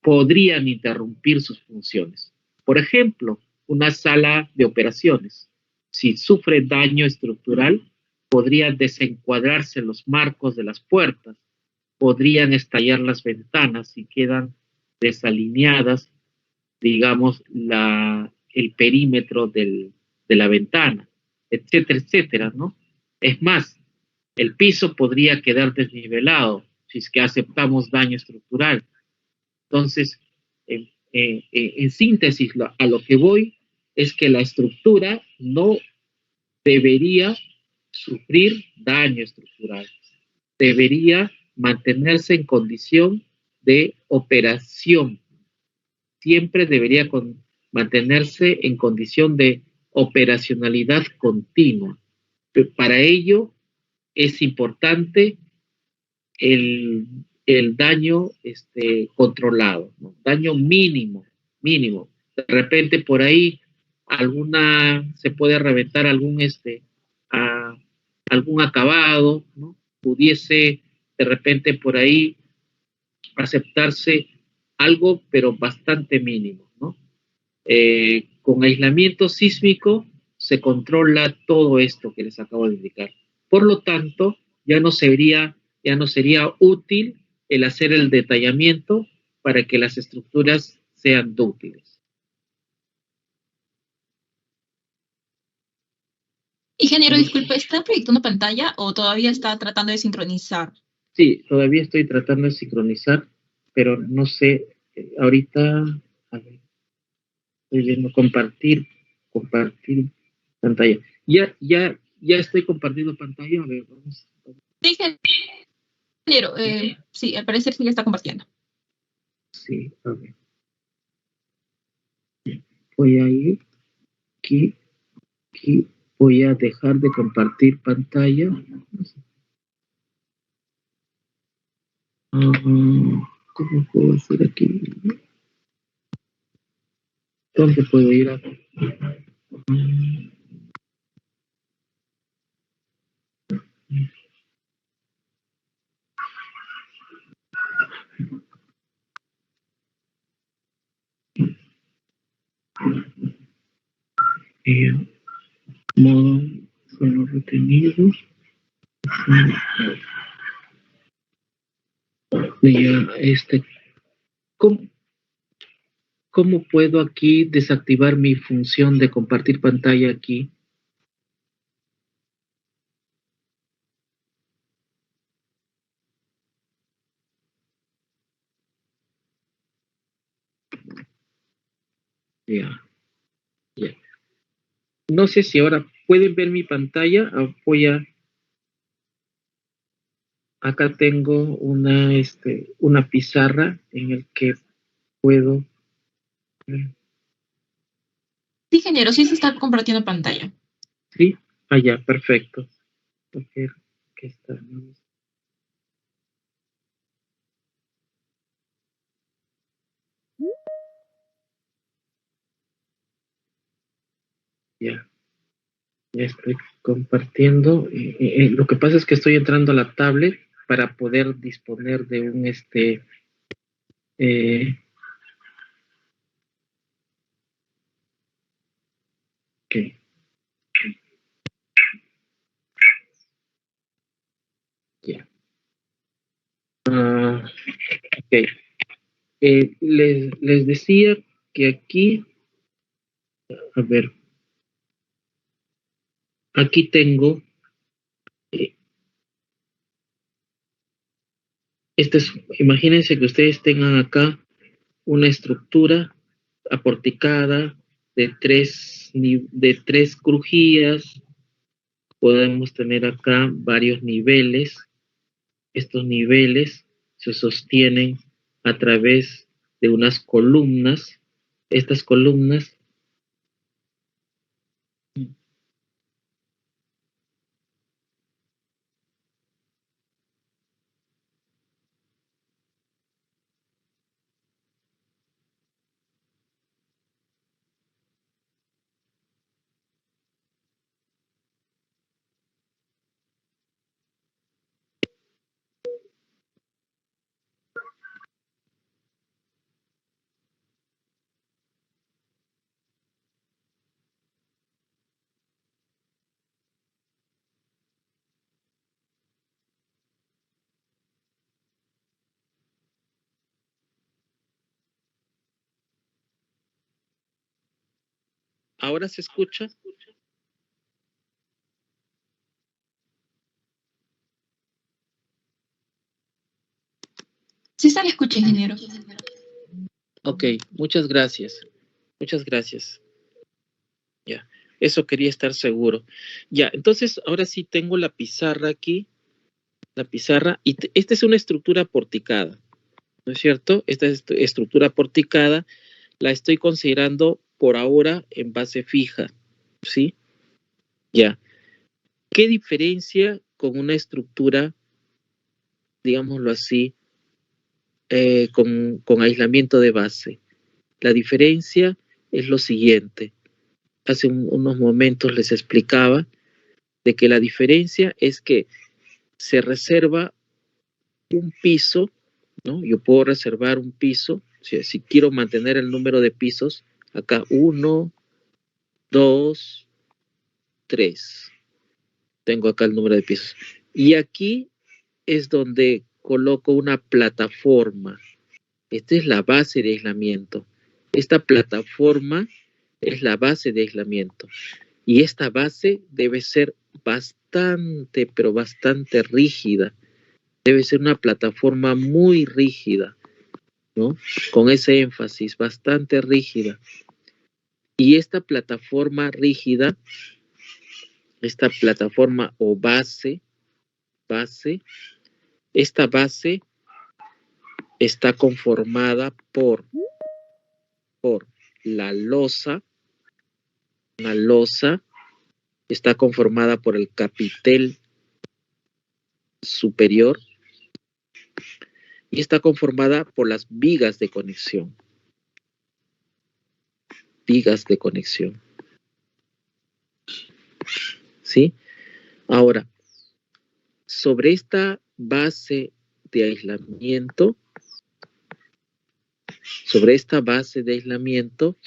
podrían interrumpir sus funciones. Por ejemplo, una sala de operaciones, si sufre daño estructural, podrían desencuadrarse los marcos de las puertas, podrían estallar las ventanas si quedan desalineadas, digamos, el perímetro de la ventana, etcétera, etcétera, ¿no? Es más, el piso podría quedar desnivelado si es que aceptamos daño estructural. Entonces, en síntesis, a lo que voy es que la estructura no debería sufrir daño estructural, debería mantenerse en condición de operación, siempre debería mantenerse en condición de operacionalidad continua. Para ello es importante el daño controlado, ¿no? Daño mínimo. De repente por ahí se puede reventar algún acabado, ¿no? Pudiese de repente por ahí aceptarse algo, pero bastante mínimo, ¿no? Con aislamiento sísmico se controla todo esto que les acabo de indicar. Por lo tanto, ya no sería útil el hacer el detallamiento para que las estructuras sean dúctiles. Ingeniero, disculpe, ¿está proyectando pantalla o todavía está tratando de sincronizar? Sí, todavía estoy tratando de sincronizar, pero no sé, ahorita, a ver, estoy viendo compartir pantalla. Ya estoy compartiendo pantalla, a ver, vamos. Sí, ingeniero, sí, al parecer sí ya está compartiendo. Sí, a ver. Voy a ir aquí, voy a dejar de compartir pantalla. ¿Cómo puedo hacer aquí? ¿Dónde puedo ir a? Modo solo retenido. Ya, ¿cómo puedo aquí desactivar mi función de compartir pantalla aquí? Ya. No sé si ahora pueden ver mi pantalla. Acá tengo una pizarra en el que puedo. Sí, ingeniero, sí se está compartiendo pantalla. Sí, ya, perfecto. A ver, ¿qué está? Ya estoy compartiendo. Lo que pasa es que estoy entrando a la tablet para poder disponer de un eh, ¿qué? Ya. Ok. Les decía que aquí, a ver, aquí tengo, eh, imagínense que ustedes tengan acá una estructura aporticada de tres crujías. Podemos tener acá varios niveles. Estos niveles se sostienen a través de unas columnas. Estas columnas ¿ahora se escucha? Sí se le escucha, ingeniero. Ok, muchas gracias. Muchas gracias. Ya, eso quería estar seguro. Ya, entonces ahora sí tengo la pizarra aquí, la pizarra, y esta es una estructura porticada, ¿no es cierto? Esta estructura porticada la estoy considerando por ahora en base fija, ¿sí? Ya. ¿Qué diferencia con una estructura, digámoslo así, con aislamiento de base? La diferencia es lo siguiente. Hace unos momentos les explicaba de que la diferencia es que se reserva un piso, ¿no? Yo puedo reservar un piso, si quiero mantener el número de pisos, acá 1, 2, 3. Tengo acá el número de pisos. Y aquí es donde coloco una plataforma. Esta es la base de aislamiento. Esta plataforma es la base de aislamiento. Y esta base debe ser bastante, pero bastante rígida. Debe ser una plataforma muy rígida, ¿no? Con ese énfasis, bastante rígida. Y esta plataforma rígida, esta plataforma o base, esta base está conformada por la losa. Una losa está conformada por el capitel superior y está conformada por las vigas de conexión. Vigas de conexión. ¿Sí? Ahora, sobre esta base de aislamiento, esta base de aislamiento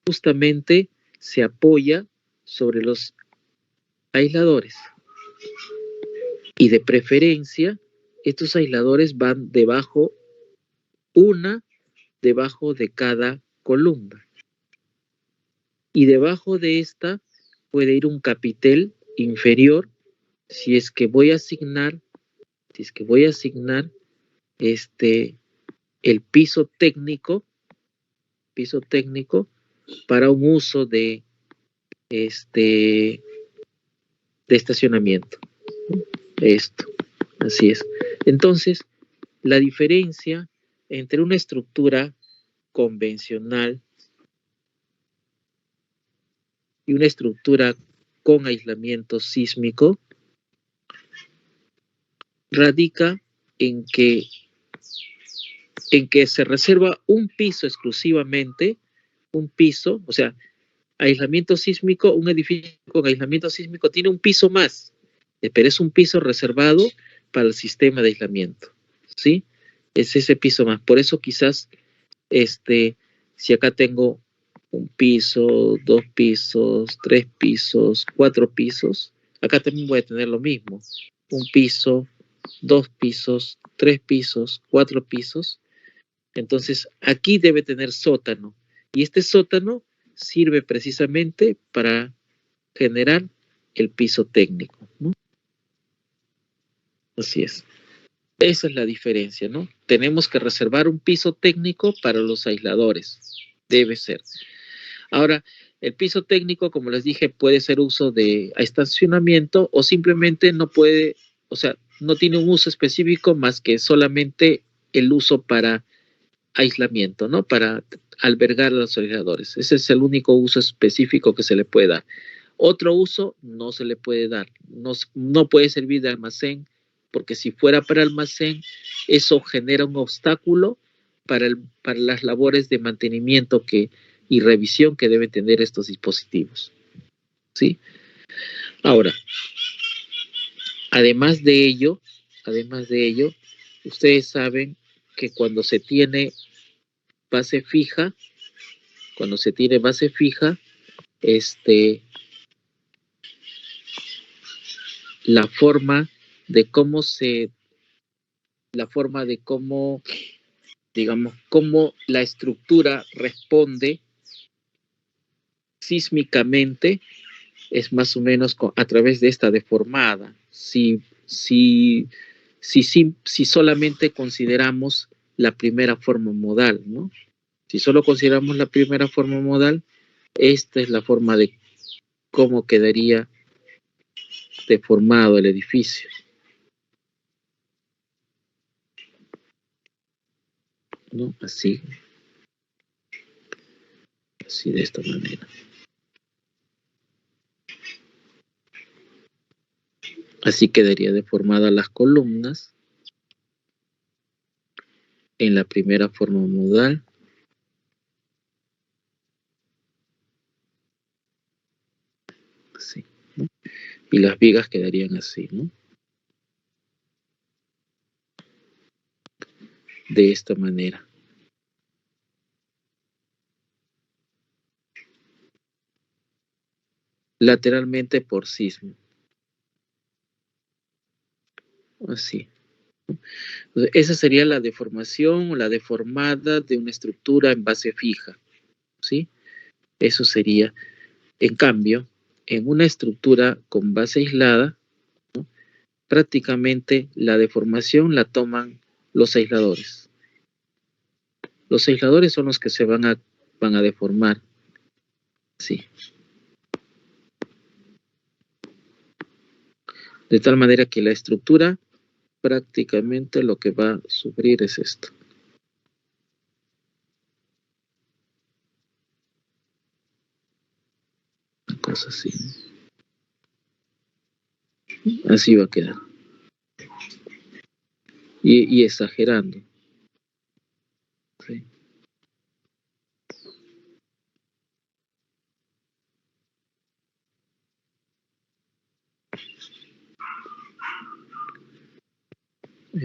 justamente se apoya sobre los aisladores. Y de preferencia, estos aisladores van debajo de cada columna. Y debajo de esta puede ir un capitel inferior si es que voy a asignar el piso técnico para un uso de estacionamiento. Esto, así es. Entonces, la diferencia entre una estructura convencional y una estructura con aislamiento sísmico radica en que se reserva un piso exclusivamente, o sea, aislamiento sísmico, un edificio con aislamiento sísmico tiene un piso más, pero es un piso reservado para el sistema de aislamiento, ¿sí? Es ese piso más. Por eso quizás, si acá tengo un piso, 2 pisos, 3 pisos, 4 pisos, acá también voy a tener lo mismo. Un piso, 2 pisos, 3 pisos, 4 pisos. Entonces, aquí debe tener sótano. Y este sótano sirve precisamente para generar el piso técnico, ¿no? Así es. Esa es la diferencia, ¿no? Tenemos que reservar un piso técnico para los aisladores. Debe ser. Ahora, el piso técnico, como les dije, puede ser uso de estacionamiento o simplemente no puede, o sea, no tiene un uso específico más que solamente el uso para aislamiento, ¿no? Para albergar a los aisladores. Ese es el único uso específico que se le puede dar. Otro uso no se le puede dar. No puede servir de almacén, porque si fuera para almacén, eso genera un obstáculo para las labores de mantenimiento y revisión que deben tener estos dispositivos, ¿sí? Ahora, además de ello, ustedes saben que cuando se tiene base fija, la forma de cómo, digamos, cómo la estructura responde sísmicamente es más o menos a través de esta deformada. Si solamente consideramos la primera forma modal, ¿no? Si solo consideramos la primera forma modal, esta es la forma de cómo quedaría deformado el edificio, ¿no? Así de esta manera. Así quedaría deformadas las columnas en la primera forma modal. Así, ¿no? Y las vigas quedarían así, ¿no? De esta manera. Lateralmente por sismo. Así. Entonces, esa sería la deformación o la deformada de una estructura en base fija, ¿sí? Eso sería. En cambio, en una estructura con base aislada, ¿no? Prácticamente la deformación la toman los aisladores. Los aisladores son los que se van a deformar. Sí. De tal manera que la estructura prácticamente lo que va a sufrir es esto. Una cosa así. Así va a quedar. Y exagerando. ¿Sí?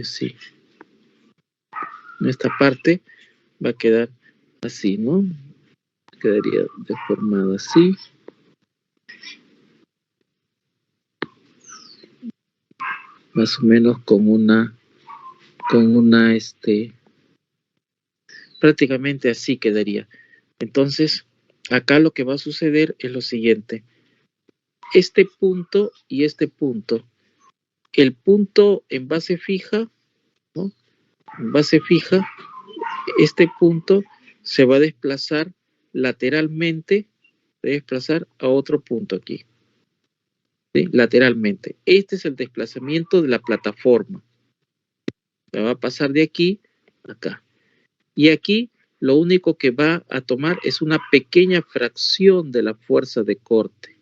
Sí. Esta parte va a quedar así, ¿no? Quedaría deformada así. Más o menos con una prácticamente así quedaría. Entonces, acá lo que va a suceder es lo siguiente. Este punto y este punto. El punto en base fija, ¿no? En base fija, este punto se va a desplazar lateralmente, va a desplazar a otro punto aquí, ¿sí? Lateralmente. Este es el desplazamiento de la plataforma. Se va a pasar de aquí a acá. Y aquí lo único que va a tomar es una pequeña fracción de la fuerza de corte.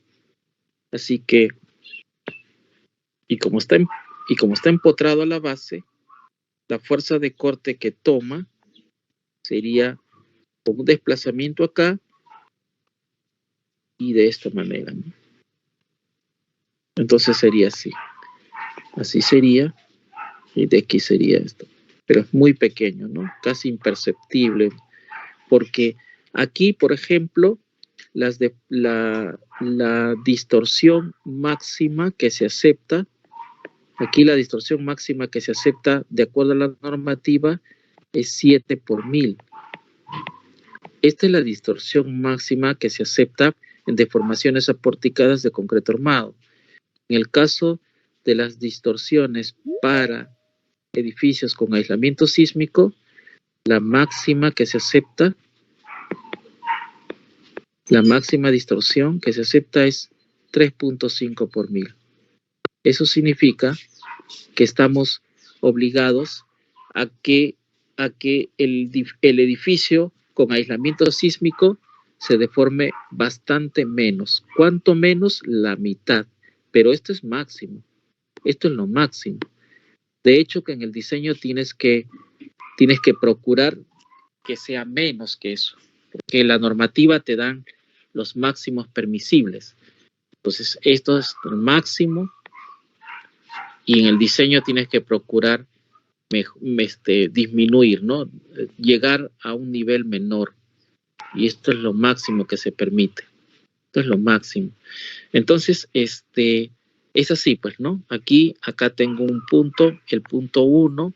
Así que, y como está empotrado a la base, la fuerza de corte que toma sería con un desplazamiento acá y de esta manera, ¿no? Entonces sería así. Así sería, y de aquí sería esto. Pero es muy pequeño, ¿no? Casi imperceptible. Porque aquí, por ejemplo, la distorsión máxima que se acepta, aquí la distorsión máxima que se acepta de acuerdo a la normativa es 7 por 1000. Esta es la distorsión máxima que se acepta en deformaciones aporticadas de concreto armado. En el caso de las distorsiones para edificios con aislamiento sísmico, la máxima que se acepta, la máxima distorsión que se acepta es 3.5 por 1000. Eso significa que estamos obligados a que el edificio con aislamiento sísmico se deforme bastante menos. ¿Cuánto menos? La mitad. Pero esto es máximo. Esto es lo máximo. De hecho, que en el diseño tienes que procurar que sea menos que eso. Porque la normativa te dan los máximos permisibles. Entonces, esto es el máximo. Y en el diseño tienes que procurar disminuir, ¿no? Llegar a un nivel menor. Y esto es lo máximo que se permite. Esto es lo máximo. Entonces, es así, pues, ¿no? Acá tengo un punto, el punto 1,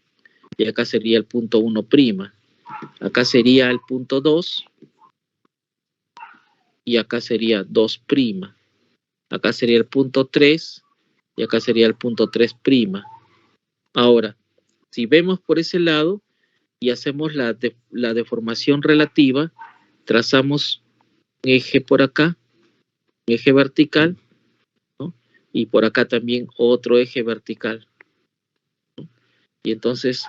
y acá sería el punto 1'. Acá sería el punto 2, y acá sería 2'. Acá sería el punto 3, y acá sería el punto 3'. Ahora, si vemos por ese lado, y hacemos la deformación relativa, trazamos un eje por acá, un eje vertical, ¿no? Y por acá también otro eje vertical, ¿no? Y entonces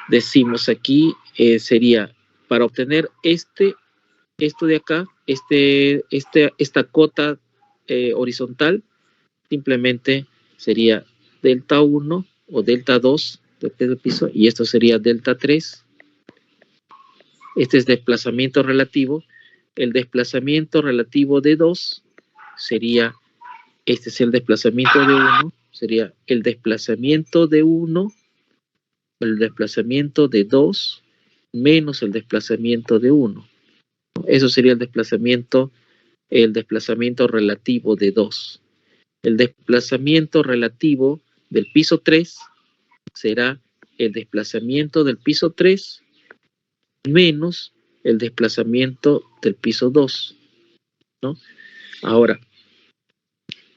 decimos aquí, sería, para obtener esto de acá, esta cota horizontal, simplemente sería delta 1 o delta 2 del piso, y esto sería delta 3. Este es desplazamiento relativo. El desplazamiento relativo de 2 sería, este es el desplazamiento de 1, sería el desplazamiento de 1, el desplazamiento de 2, menos el desplazamiento de 1. Eso sería el desplazamiento relativo de 2. El desplazamiento relativo del piso 3 será el desplazamiento del piso 3 menos el desplazamiento del piso 2, ¿no? Ahora,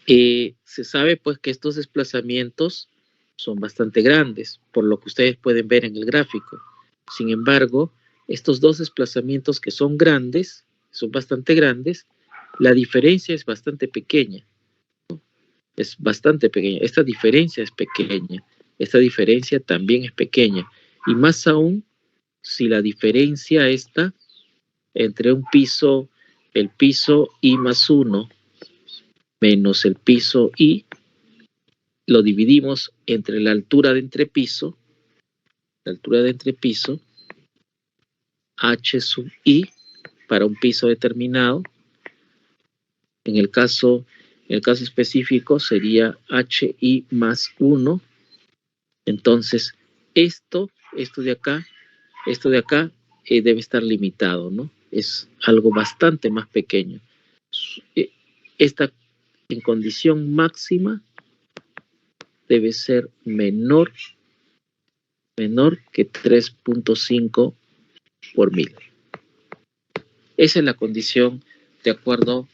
se sabe pues que estos desplazamientos son bastante grandes, por lo que ustedes pueden ver en el gráfico. Sin embargo, estos dos desplazamientos que son grandes, son bastante grandes, la diferencia es bastante pequeña, ¿no? Es bastante pequeña. Esta diferencia es pequeña. Esta diferencia también es pequeña. Y más aún, si la diferencia está entre un piso, el piso I más 1 menos el piso I, lo dividimos entre la altura de entrepiso, H sub I, para un piso determinado. En el caso específico sería HI más 1. Entonces, esto de acá debe estar limitado, ¿no? Es algo bastante más pequeño. Esta en condición máxima debe ser menor que 3.5 por mil. Esa es la condición de acuerdo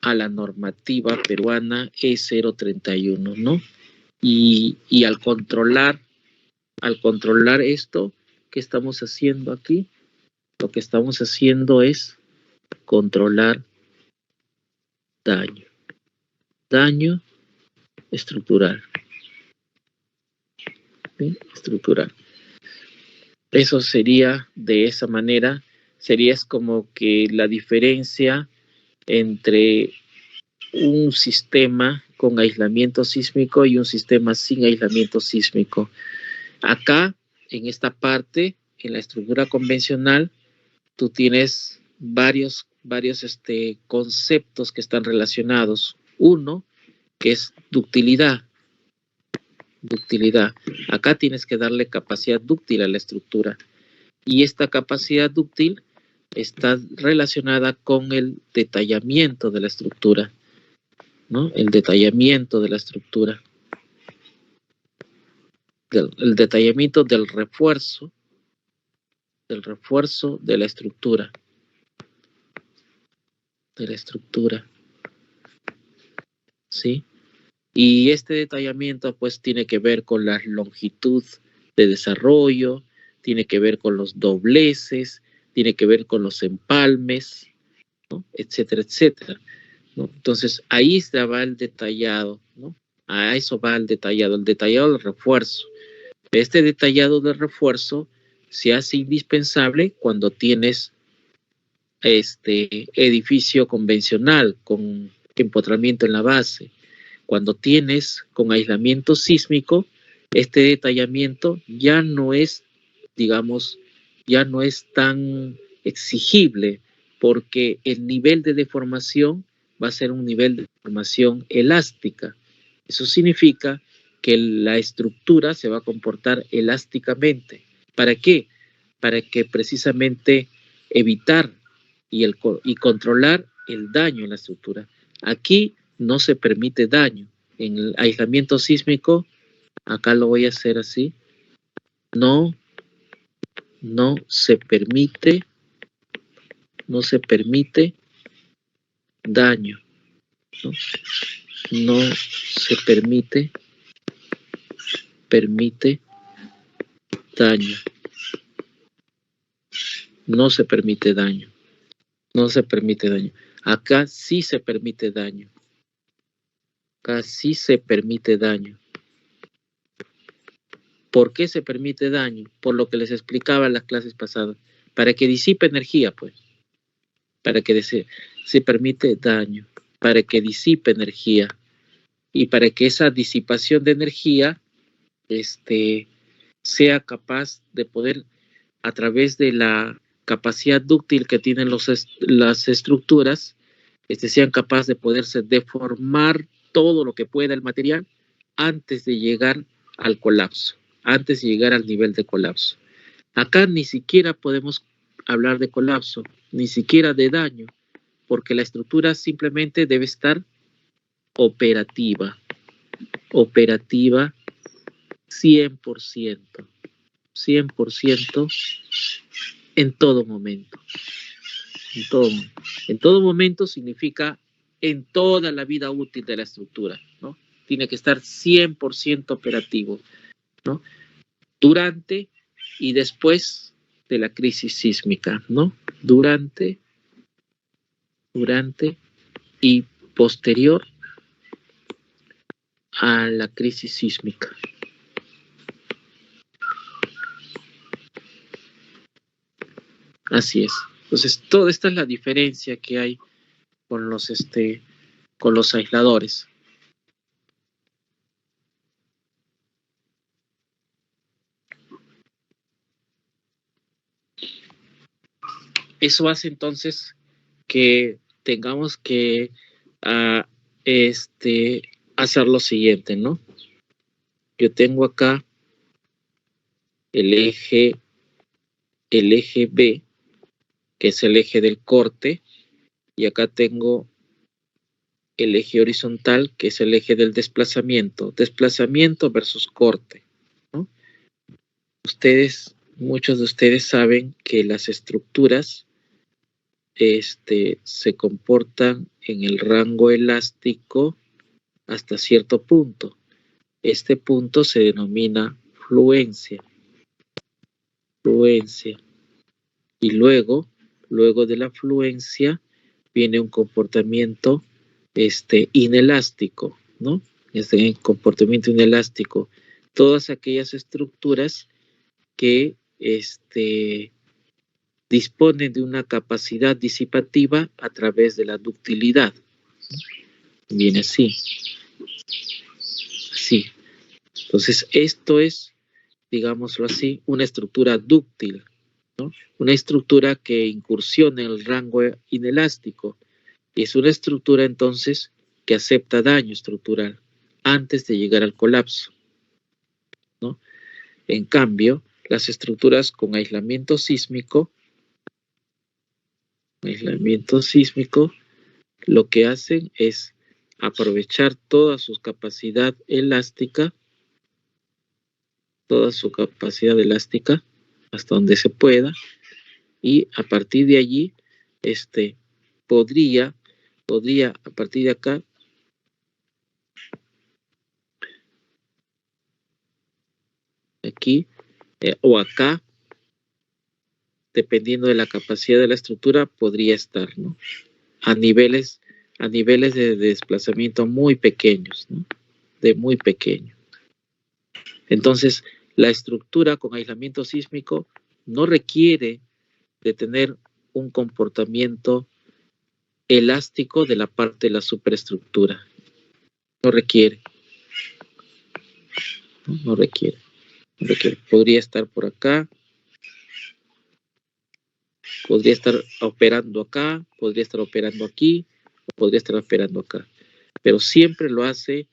a la normativa peruana E031, ¿no? Y al controlar esto, ¿qué estamos haciendo aquí? Lo que estamos haciendo es controlar daño estructural. ¿Sí? Estructural. Eso sería de esa manera, sería como que la diferencia entre un sistema con aislamiento sísmico y un sistema sin aislamiento sísmico. Acá, en esta parte, en la estructura convencional, tú tienes varios conceptos que están relacionados. Uno, que es ductilidad. Acá tienes que darle capacidad dúctil a la estructura. Y esta capacidad dúctil está relacionada con el detallamiento de la estructura, ¿no? El detallamiento de la estructura. El detallamiento del refuerzo de la estructura. ¿Sí? Y este detallamiento pues tiene que ver con la longitud de desarrollo, tiene que ver con los dobleces, tiene que ver con los empalmes, ¿no? Etcétera, etcétera, ¿no? Entonces ahí se va el detallado, ¿no? A eso va el detallado del refuerzo. Este detallado del refuerzo se hace indispensable cuando tienes edificio convencional con empotramiento en la base. Cuando tienes con aislamiento sísmico, este detallamiento ya no es, digamos, ya no es tan exigible, porque el nivel de deformación va a ser un nivel de deformación elástica. Eso significa que la estructura se va a comportar elásticamente. ¿Para qué? Para que precisamente evitar y controlar el daño en la estructura. Aquí no se permite daño. En el aislamiento sísmico, acá lo voy a hacer así, no se permite daño, ¿no? No se permite daño. No se permite daño. No se permite daño. Acá sí se permite daño. Acá sí se permite daño. ¿Por qué se permite daño? Por lo que les explicaba en las clases pasadas. Para que disipe energía, pues. Para que se permite daño. Para que disipe energía. Y para que esa disipación de energía sea capaz de poder, a través de la capacidad dúctil que tienen las estructuras, sean capaces de poderse deformar todo lo que pueda el material antes de llegar al colapso, antes de llegar al nivel de colapso. Acá ni siquiera podemos hablar de colapso, ni siquiera de daño, porque la estructura simplemente debe estar operativa 100%, 100% en todo momento. En todo momento significa en toda la vida útil de la estructura, ¿no? Tiene que estar 100% operativo, ¿no? Durante y después de la crisis sísmica, ¿no? Durante y posterior a la crisis sísmica. Así es. Entonces, toda esta es la diferencia que hay con los aisladores. Eso hace entonces que tengamos que hacer lo siguiente, ¿no? Yo tengo acá el eje B, que es el eje del corte, y acá tengo el eje horizontal, que es el eje del desplazamiento versus corte, ¿no? Muchos de ustedes saben que las estructuras se comportan en el rango elástico hasta cierto punto. Este punto se denomina fluencia. Y luego de la fluencia viene un comportamiento inelástico, ¿no? Este comportamiento inelástico. Todas aquellas estructuras que disponen de una capacidad disipativa a través de la ductilidad. Viene así. Así. Entonces, esto es, digámoslo así, una estructura dúctil, ¿no? Una estructura que incursiona en el rango inelástico. Y es una estructura, entonces, que acepta daño estructural antes de llegar al colapso, ¿no? En cambio, las estructuras con aislamiento sísmico, lo que hacen es aprovechar toda su capacidad elástica, hasta donde se pueda, y a partir de allí, podría a partir de acá, aquí o acá, dependiendo de la capacidad de la estructura, podría estar, ¿no? A niveles de desplazamiento muy pequeños, ¿no? De muy pequeño. Entonces, la estructura con aislamiento sísmico no requiere de tener un comportamiento elástico de la parte de la superestructura. No requiere. No requiere. Podría estar por acá, podría estar operando acá, podría estar operando aquí, o podría estar operando acá. Pero siempre lo hace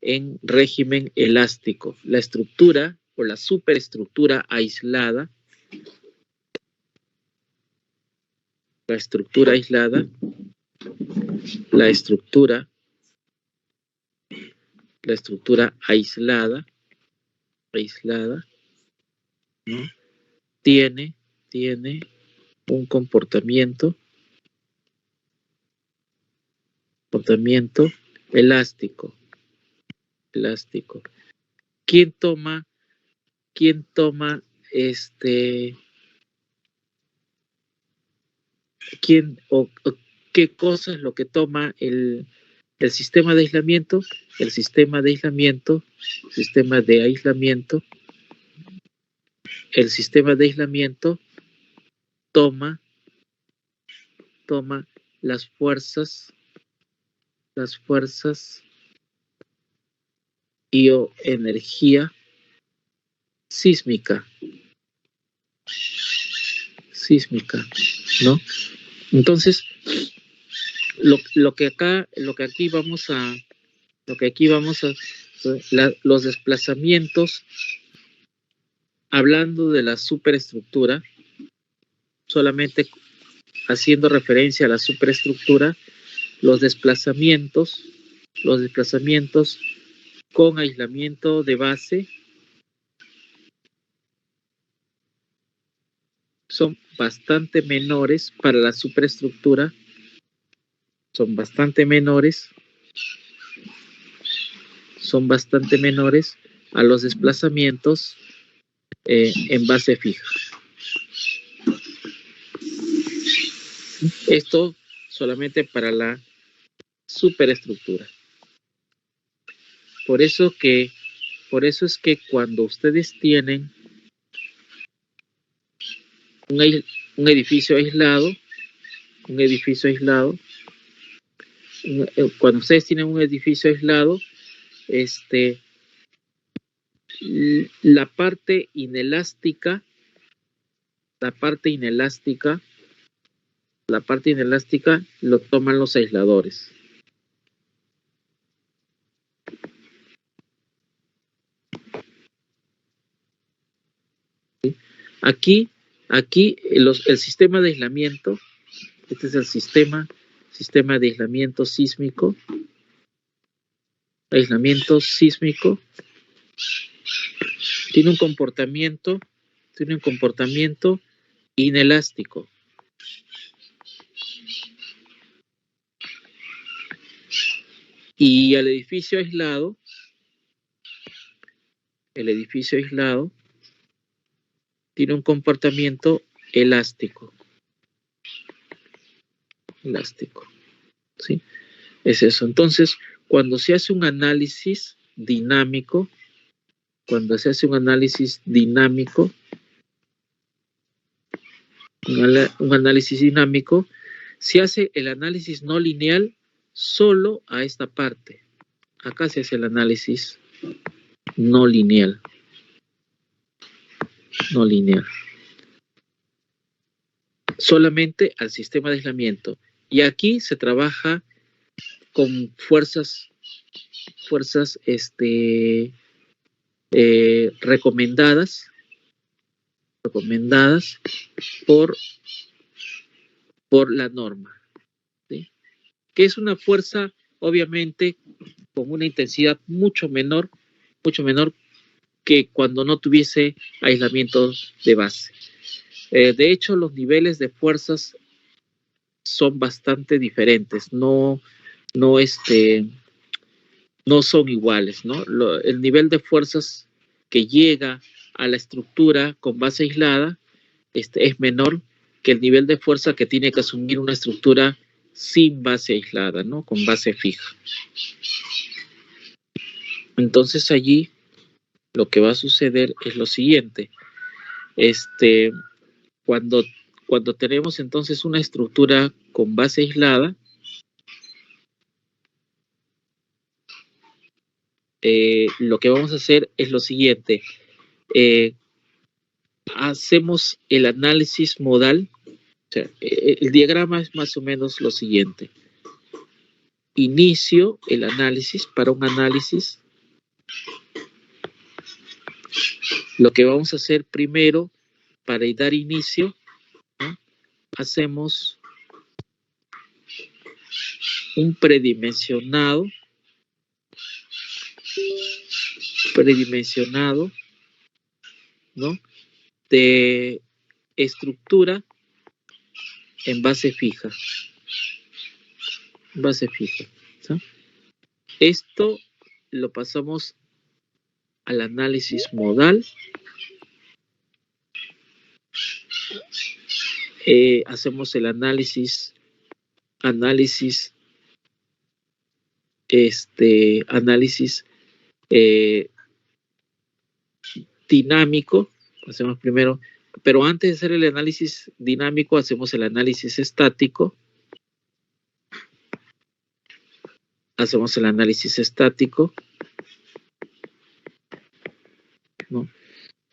en régimen elástico. La estructura o la superestructura aislada, la estructura aislada, ¿no? Tiene un comportamiento elástico. ¿Quién toma quién o qué cosa es lo que toma el sistema de aislamiento. El sistema de aislamiento, sistema de aislamiento, el sistema de aislamiento toma las fuerzas y o energía sísmica, ¿no? Entonces, lo que aquí vamos a los desplazamientos, hablando de la superestructura, solamente haciendo referencia a la superestructura, los desplazamientos con aislamiento de base son bastante menores para la superestructura, son bastante menores a los desplazamientos en base fija. Esto solamente para la superestructura. Por eso es que cuando ustedes tienen un edificio aislado, cuando ustedes tienen un edificio aislado, la parte inelástica lo toman los aisladores. ¿Sí? Aquí el sistema de aislamiento, este es el sistema de aislamiento sísmico, tiene un comportamiento inelástico. Y el edificio aislado tiene un comportamiento elástico. ¿Sí? Es eso. Entonces, cuando se hace un análisis dinámico, se hace el análisis no lineal solo a esta parte. Acá se hace el análisis no lineal. Solamente al sistema de aislamiento. Y aquí se trabaja con fuerzas recomendadas por la norma, ¿sí? Que es una fuerza, obviamente, con una intensidad mucho menor que cuando no tuviese aislamiento de base. De hecho, los niveles de fuerzas son bastante diferentes, no son iguales, ¿no? El nivel de fuerzas que llega a la estructura con base aislada es menor que el nivel de fuerza que tiene que asumir una estructura sin base aislada, ¿no? Con base fija. Entonces allí lo que va a suceder es lo siguiente. Cuando tenemos entonces una estructura con base aislada, lo que vamos a hacer es lo siguiente. Hacemos el análisis modal. O sea, el diagrama es más o menos lo siguiente. Inicio el análisis. Para un análisis, lo que vamos a hacer primero, para dar inicio, ¿no? Hacemos un predimensionado, ¿no? De estructura en base fija. ¿Sí? Esto lo pasamos al análisis modal. hacemos el análisis dinámico, hacemos primero, pero antes de hacer el análisis dinámico, hacemos el análisis estático. Hacemos el análisis estático, ¿no?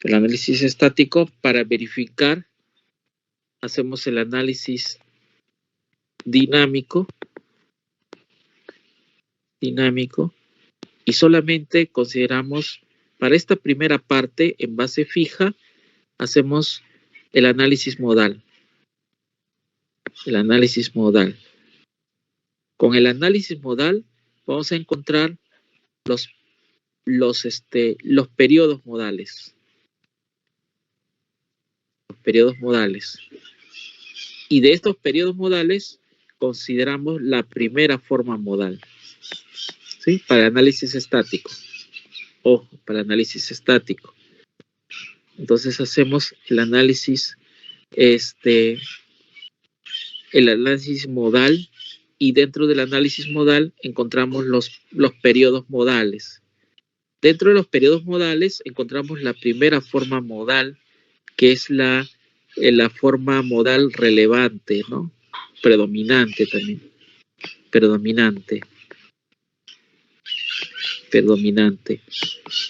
El análisis estático para verificar, hacemos el análisis dinámico, y solamente consideramos, para esta primera parte, en base fija, hacemos el análisis modal. El análisis modal. Con el análisis modal vamos a encontrar los periodos modales. Los periodos modales. Y de estos periodos modales consideramos la primera forma modal. ¿Sí? Para análisis estático. Ojo, para análisis estático. Entonces hacemos el análisis modal, y dentro del análisis modal encontramos los periodos modales. Dentro de los periodos modales encontramos la primera forma modal, que es la forma modal relevante, ¿no? Predominante también. Predominante.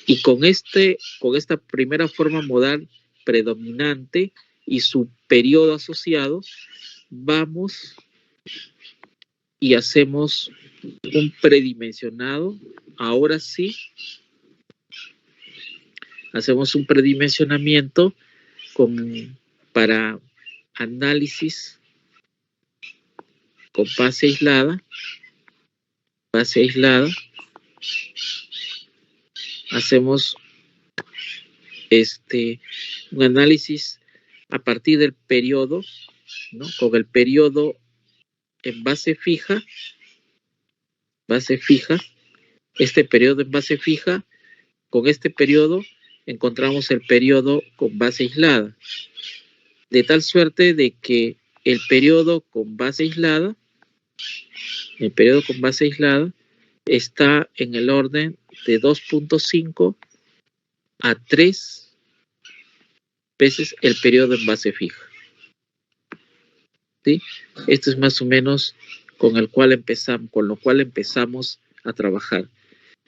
Y con esta primera forma modal predominante y su periodo asociado, vamos y hacemos un predimensionado. Ahora sí, hacemos un predimensionamiento para análisis con base aislada. Hacemos un análisis a partir del periodo, ¿no? Con el periodo en base fija, este periodo en base fija, con este periodo encontramos el periodo con base aislada, de tal suerte de que el periodo con base aislada está en el orden de 2.5 a 3 veces el periodo en base fija. ¿Sí? Esto es más o menos con lo cual empezamos a trabajar.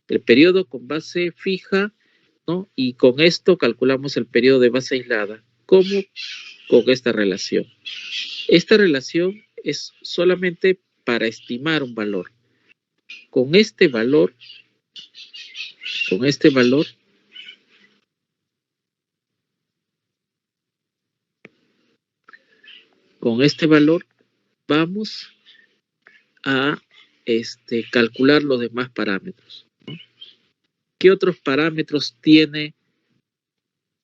El periodo con base fija, ¿no? Y con esto calculamos el periodo de base aislada. ¿Cómo? Con esta relación. Esta relación es solamente para estimar un valor. Con este valor vamos a calcular los demás parámetros, ¿no? ¿Qué otros parámetros tiene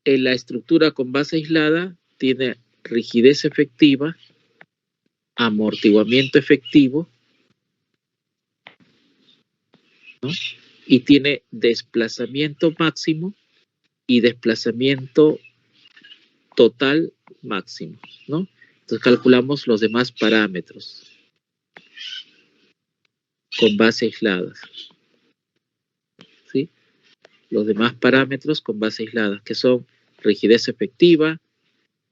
en la estructura con base aislada? Tiene rigidez efectiva, amortiguamiento efectivo, ¿no? Y tiene desplazamiento máximo y desplazamiento total máximo, ¿no? Entonces calculamos los demás parámetros con base aisladas, ¿sí? Los demás parámetros con base aislada, que son rigidez efectiva,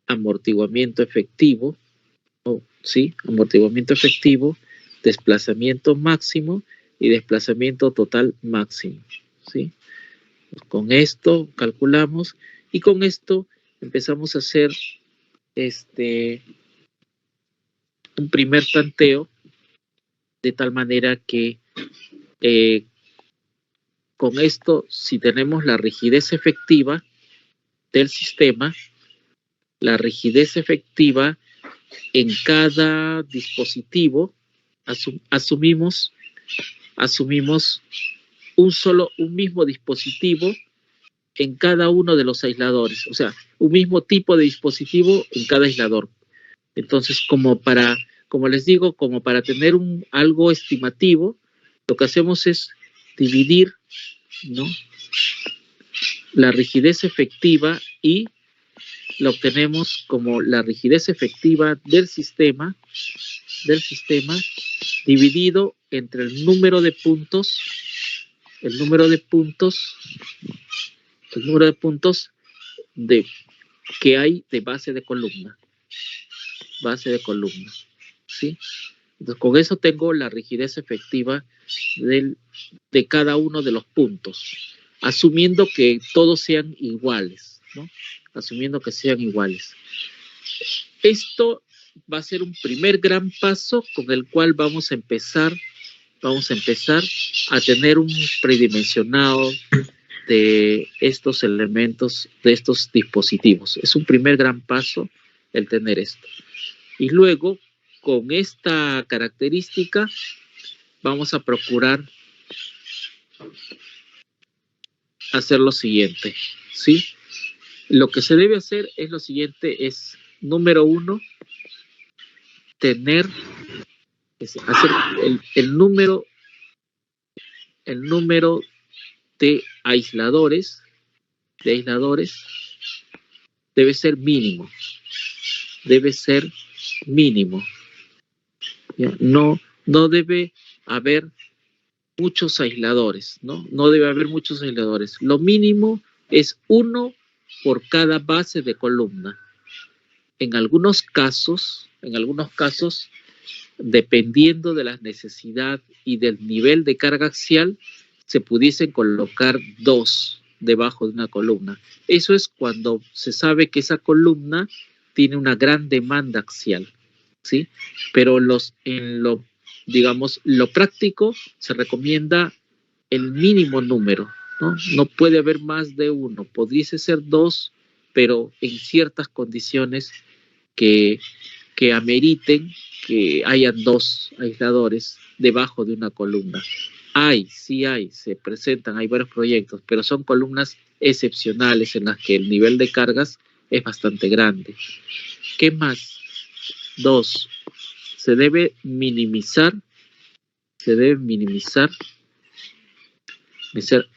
amortiguamiento efectivo, ¿sí? Amortiguamiento efectivo, desplazamiento máximo y desplazamiento total máximo, ¿sí? Con esto calculamos y con esto empezamos a hacer un primer tanteo, de tal manera que con esto, si tenemos la rigidez efectiva del sistema, la rigidez efectiva en cada dispositivo, asumimos un mismo dispositivo en cada uno de los aisladores, o sea, un mismo tipo de dispositivo en cada aislador. Entonces, como les digo, como para tener algo estimativo, lo que hacemos es dividir, ¿no?, la rigidez efectiva y la obtenemos como la rigidez efectiva del sistema dividido entre el número de puntos de que hay de base de columna, ¿sí? Entonces, con eso tengo la rigidez efectiva de cada uno de los puntos, asumiendo que todos sean iguales, ¿no? Asumiendo que sean iguales. Esto va a ser un primer gran paso con el cual vamos a empezar a tener un predimensionado de estos elementos, de estos dispositivos. Es un primer gran paso el tener esto. Y luego, con esta característica, vamos a procurar hacer lo siguiente, ¿sí? Lo que se debe hacer es lo siguiente, es, número uno, hacer el número de aisladores debe ser mínimo. ¿Ya? No debe haber muchos aisladores, ¿no? No debe haber muchos aisladores. Lo mínimo es 1 por cada base de columna. En algunos casos, dependiendo de la necesidad y del nivel de carga axial, se pudiesen colocar 2 debajo de una columna. Eso es cuando se sabe que esa columna tiene una gran demanda axial, ¿sí? Pero en lo práctico se recomienda el mínimo número, ¿no? No puede haber más de 1, podría ser 2, pero en ciertas condiciones que ameriten que hayan 2 aisladores debajo de una columna. Se presentan, hay varios proyectos, pero son columnas excepcionales en las que el nivel de cargas es bastante grande. ¿Qué más? 2. Se debe minimizar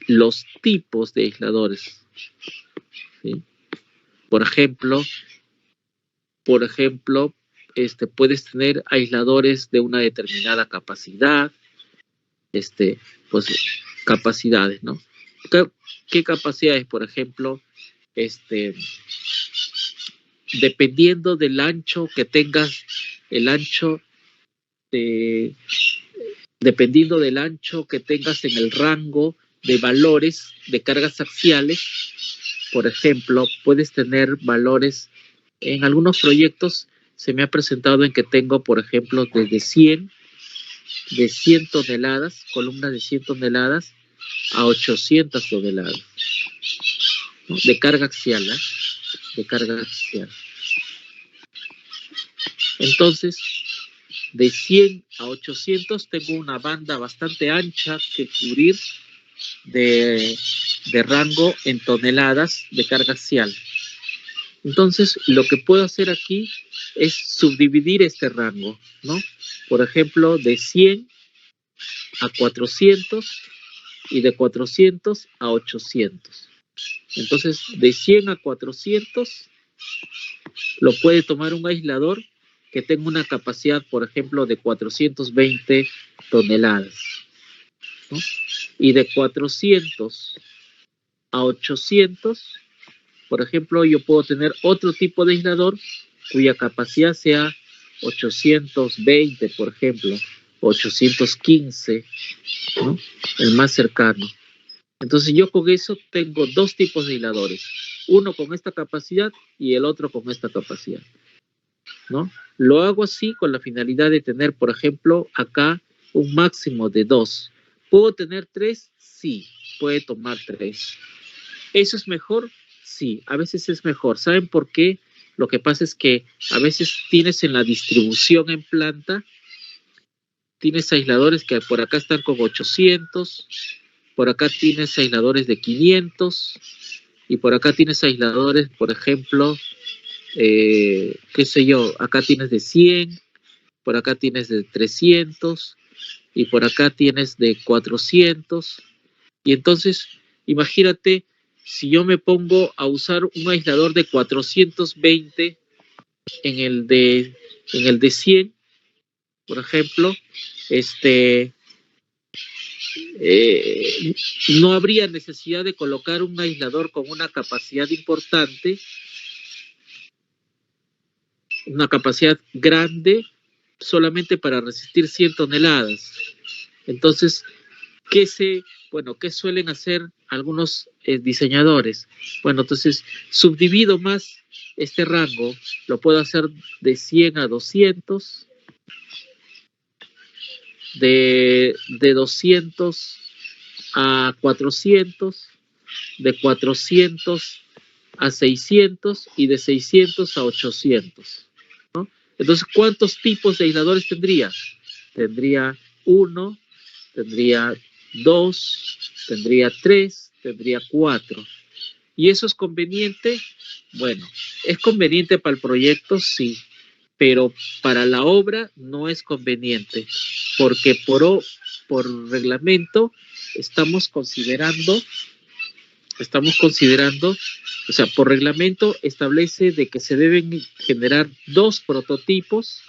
los tipos de aisladores, ¿sí? Por ejemplo, puedes tener aisladores de una determinada capacidad, capacidades, ¿no? ¿Qué capacidades? Por ejemplo, dependiendo del ancho que tengas, dependiendo del ancho que tengas en el rango de valores de cargas axiales, por ejemplo, puedes tener valores, en algunos proyectos se me ha presentado en que tengo, por ejemplo, desde 100 toneladas, columnas de 100 toneladas a 800 toneladas, ¿no? De carga axial, ¿eh? De carga axial. Entonces, de 100 a 800 tengo una banda bastante ancha que cubrir de rango en toneladas de carga axial. Entonces, lo que puedo hacer aquí es subdividir este rango, ¿no? Por ejemplo, de 100 a 400 y de 400 a 800. Entonces, de 100 a 400 lo puede tomar un aislador que tenga una capacidad, por ejemplo, de 420 toneladas, ¿no? Y de 400 a 800, por ejemplo, yo puedo tener otro tipo de aislador cuya capacidad sea 820, por ejemplo, 815, ¿no? El más cercano. Entonces yo con eso tengo 2 tipos de aisladores, uno con esta capacidad y el otro con esta capacidad, ¿no? Lo hago así con la finalidad de tener, por ejemplo, acá un máximo de 2. ¿Puedo tener 3? Sí, puede tomar 3. ¿Eso es mejor? Sí, a veces es mejor. ¿Saben por qué? Lo que pasa es que a veces tienes en la distribución en planta, tienes aisladores que por acá están con 800, por acá tienes aisladores de 500, y por acá tienes aisladores, por ejemplo, acá tienes de 100, por acá tienes de 300, y por acá tienes de 400, y entonces, imagínate si yo me pongo a usar un aislador de 420 en el de 100, por ejemplo, no habría necesidad de colocar un aislador con una capacidad importante, una capacidad grande, solamente para resistir 100 toneladas. Entonces, ¿qué suelen hacer algunos diseñadores? Bueno, entonces subdivido más este rango, lo puedo hacer de 100 a 200, de 200 a 400, de 400 a 600 y de 600 a 800, ¿no? Entonces, ¿cuántos tipos de aisladores tendría? Tendría 1, tendría 2, tendría 3, tendría 4. ¿Y eso es conveniente? Bueno, es conveniente para el proyecto, sí, pero para la obra no es conveniente, porque por reglamento estamos considerando, o sea, por reglamento establece de que se deben generar 2 prototipos,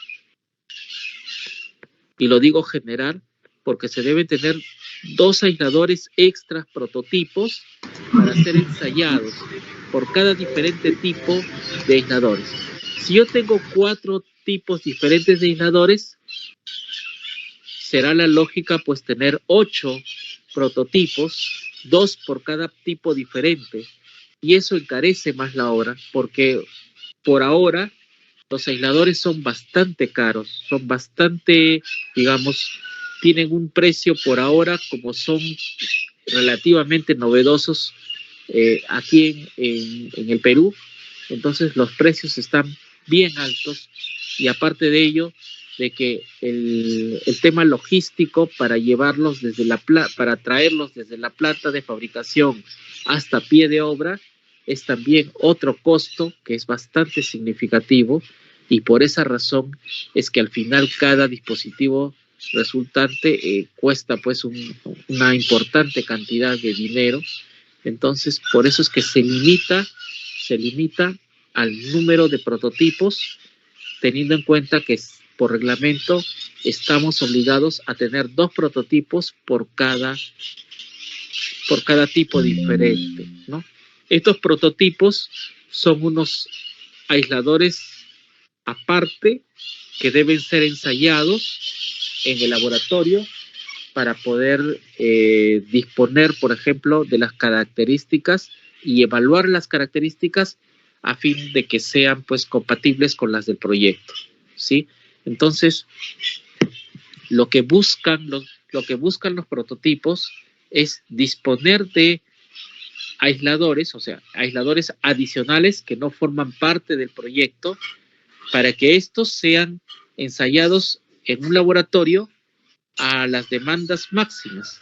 y lo digo generar porque se deben tener 2 aisladores extras prototipos para ser ensayados por cada diferente tipo de aisladores. Si yo tengo 4 tipos diferentes de aisladores, será la lógica pues tener 8 prototipos, 2 por cada tipo diferente, y eso encarece más la obra, porque por ahora los aisladores son bastante caros, son bastante, digamos, tienen un precio por ahora, como son relativamente novedosos aquí en el Perú. Entonces los precios están bien altos, y aparte de ello, de que el tema logístico para llevarlos para traerlos desde la planta de fabricación hasta pie de obra es también otro costo que es bastante significativo, y por esa razón es que al final cada dispositivo resultante cuesta pues una importante cantidad de dinero. Entonces, por eso es que se limita al número de prototipos, teniendo en cuenta que por reglamento estamos obligados a tener 2 prototipos por cada tipo diferente, ¿no? Estos prototipos son unos aisladores aparte que deben ser ensayados en el laboratorio para poder disponer, por ejemplo, de las características y evaluar las características a fin de que sean pues compatibles con las del proyecto, ¿sí? Entonces, lo que buscan los prototipos es disponer de aisladores, o sea, aisladores adicionales que no forman parte del proyecto, para que estos sean ensayados en un laboratorio a las demandas máximas.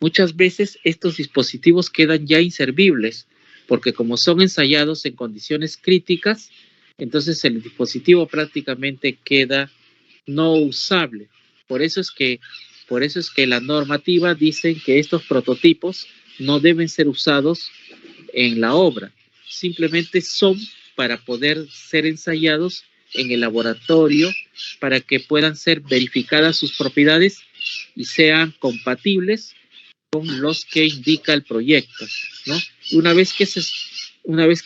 Muchas veces estos dispositivos quedan ya inservibles, porque como son ensayados en condiciones críticas, entonces el dispositivo prácticamente queda no usable. Por eso es que la normativa dice que estos prototipos no deben ser usados en la obra, simplemente son para poder ser ensayados en el laboratorio, para que puedan ser verificadas sus propiedades y sean compatibles con los que indica el proyecto, ¿no? Una vez que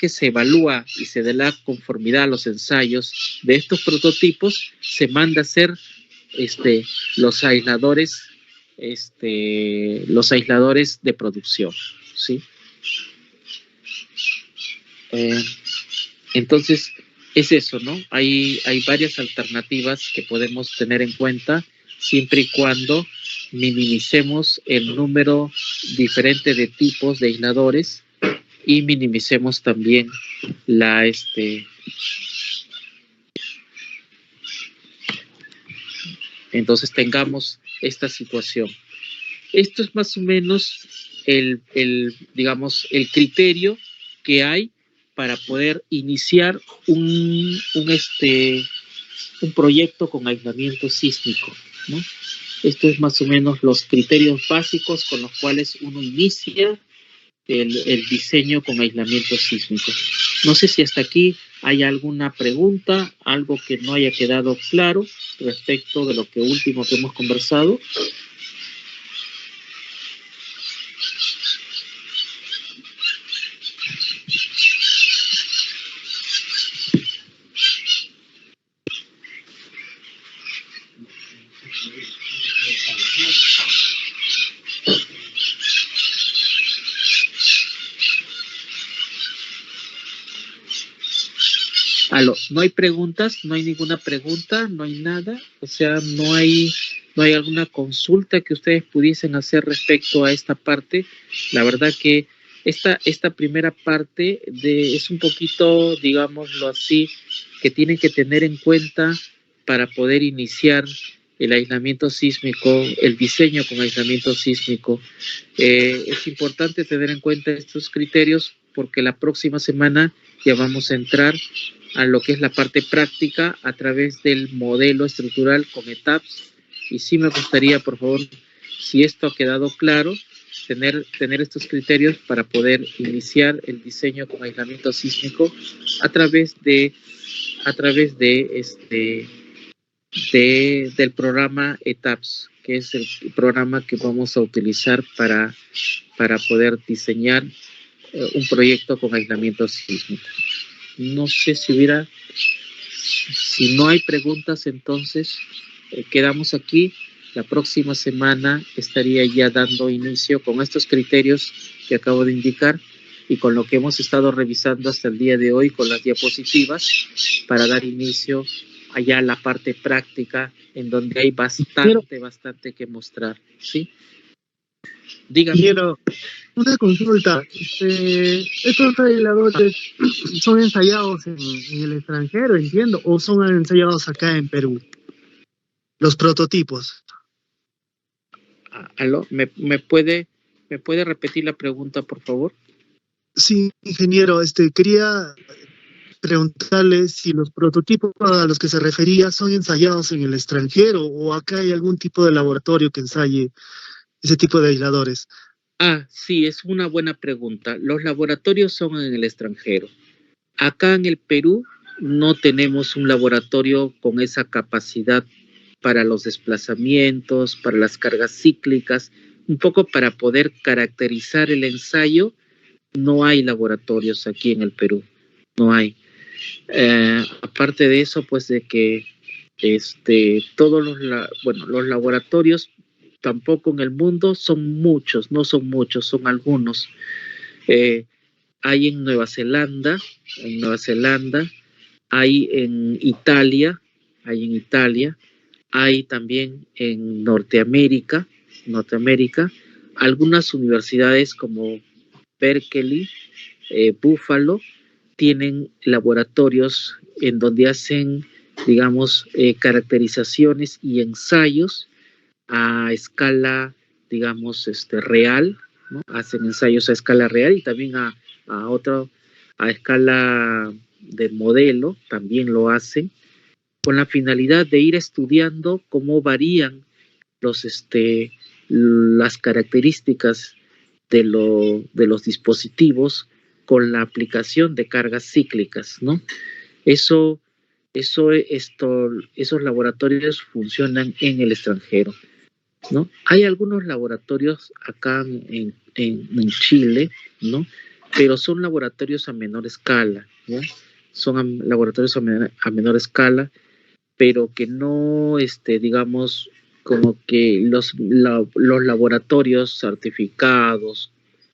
se evalúa y se da la conformidad a los ensayos de estos prototipos, se manda a hacer los aisladores de producción, ¿sí? Entonces, es eso, ¿no? Hay varias alternativas que podemos tener en cuenta, siempre y cuando minimicemos el número diferente de tipos de aisladores y minimicemos también entonces tengamos esta situación. Esto es más o menos digamos, el criterio que hay para poder iniciar un proyecto con aislamiento sísmico, ¿no? Esto es más o menos los criterios básicos con los cuales uno inicia el diseño con aislamiento sísmico. No sé si hasta aquí hay alguna pregunta, algo que no haya quedado claro respecto de lo que último que hemos conversado. No hay preguntas, no hay ninguna pregunta, no hay nada, o sea, no hay alguna consulta que ustedes pudiesen hacer respecto a esta parte. La verdad que esta primera parte es un poquito, digámoslo así, que tienen que tener en cuenta para poder iniciar el aislamiento sísmico, el diseño con aislamiento sísmico. Es importante tener en cuenta estos criterios porque la próxima semana ya vamos a entrar a lo que es la parte práctica a través del modelo estructural con etapas. Y sí me gustaría, por favor, si esto ha quedado claro, tener estos criterios para poder iniciar el diseño con aislamiento sísmico a través del programa ETAPS, que es el programa que vamos a utilizar para poder diseñar un proyecto con aislamiento sísmico. No sé si no hay preguntas, entonces quedamos aquí. La próxima semana estaría ya dando inicio con estos criterios que acabo de indicar y con lo que hemos estado revisando hasta el día de hoy con las diapositivas para dar inicio allá a la parte práctica en donde hay bastante que mostrar, ¿sí? Dígame. Quiero una consulta. ¿Estos aisladores son ensayados en el extranjero, entiendo, o son ensayados acá en Perú? Los prototipos. ¿Aló? ¿Me puede repetir la pregunta, por favor? Sí, ingeniero, quería preguntarle si los prototipos a los que se refería son ensayados en el extranjero o acá hay algún tipo de laboratorio que ensaye ese tipo de aisladores. Sí, es una buena pregunta. Los laboratorios son en el extranjero. Acá en el Perú no tenemos un laboratorio con esa capacidad para los desplazamientos, para las cargas cíclicas, un poco para poder caracterizar el ensayo. No hay laboratorios aquí en el Perú, no hay. Aparte de eso, pues de que todos los laboratorios tampoco en el mundo son muchos, no son muchos, son algunos. Hay en Nueva Zelanda, hay en Italia, hay también en Norteamérica, algunas universidades como Berkeley, Buffalo, tienen laboratorios en donde hacen, digamos, caracterizaciones y ensayos a escala, digamos, real, ¿no? Hacen ensayos a escala real y también a escala de modelo, también lo hacen, con la finalidad de ir estudiando cómo varían las características de los dispositivos con la aplicación de cargas cíclicas, ¿no? Esos laboratorios funcionan en el extranjero, ¿no? Hay algunos laboratorios acá en Chile, ¿no? Pero son laboratorios a menor escala, ¿no? Son laboratorios a menor escala, pero que no, digamos, como que los laboratorios certificados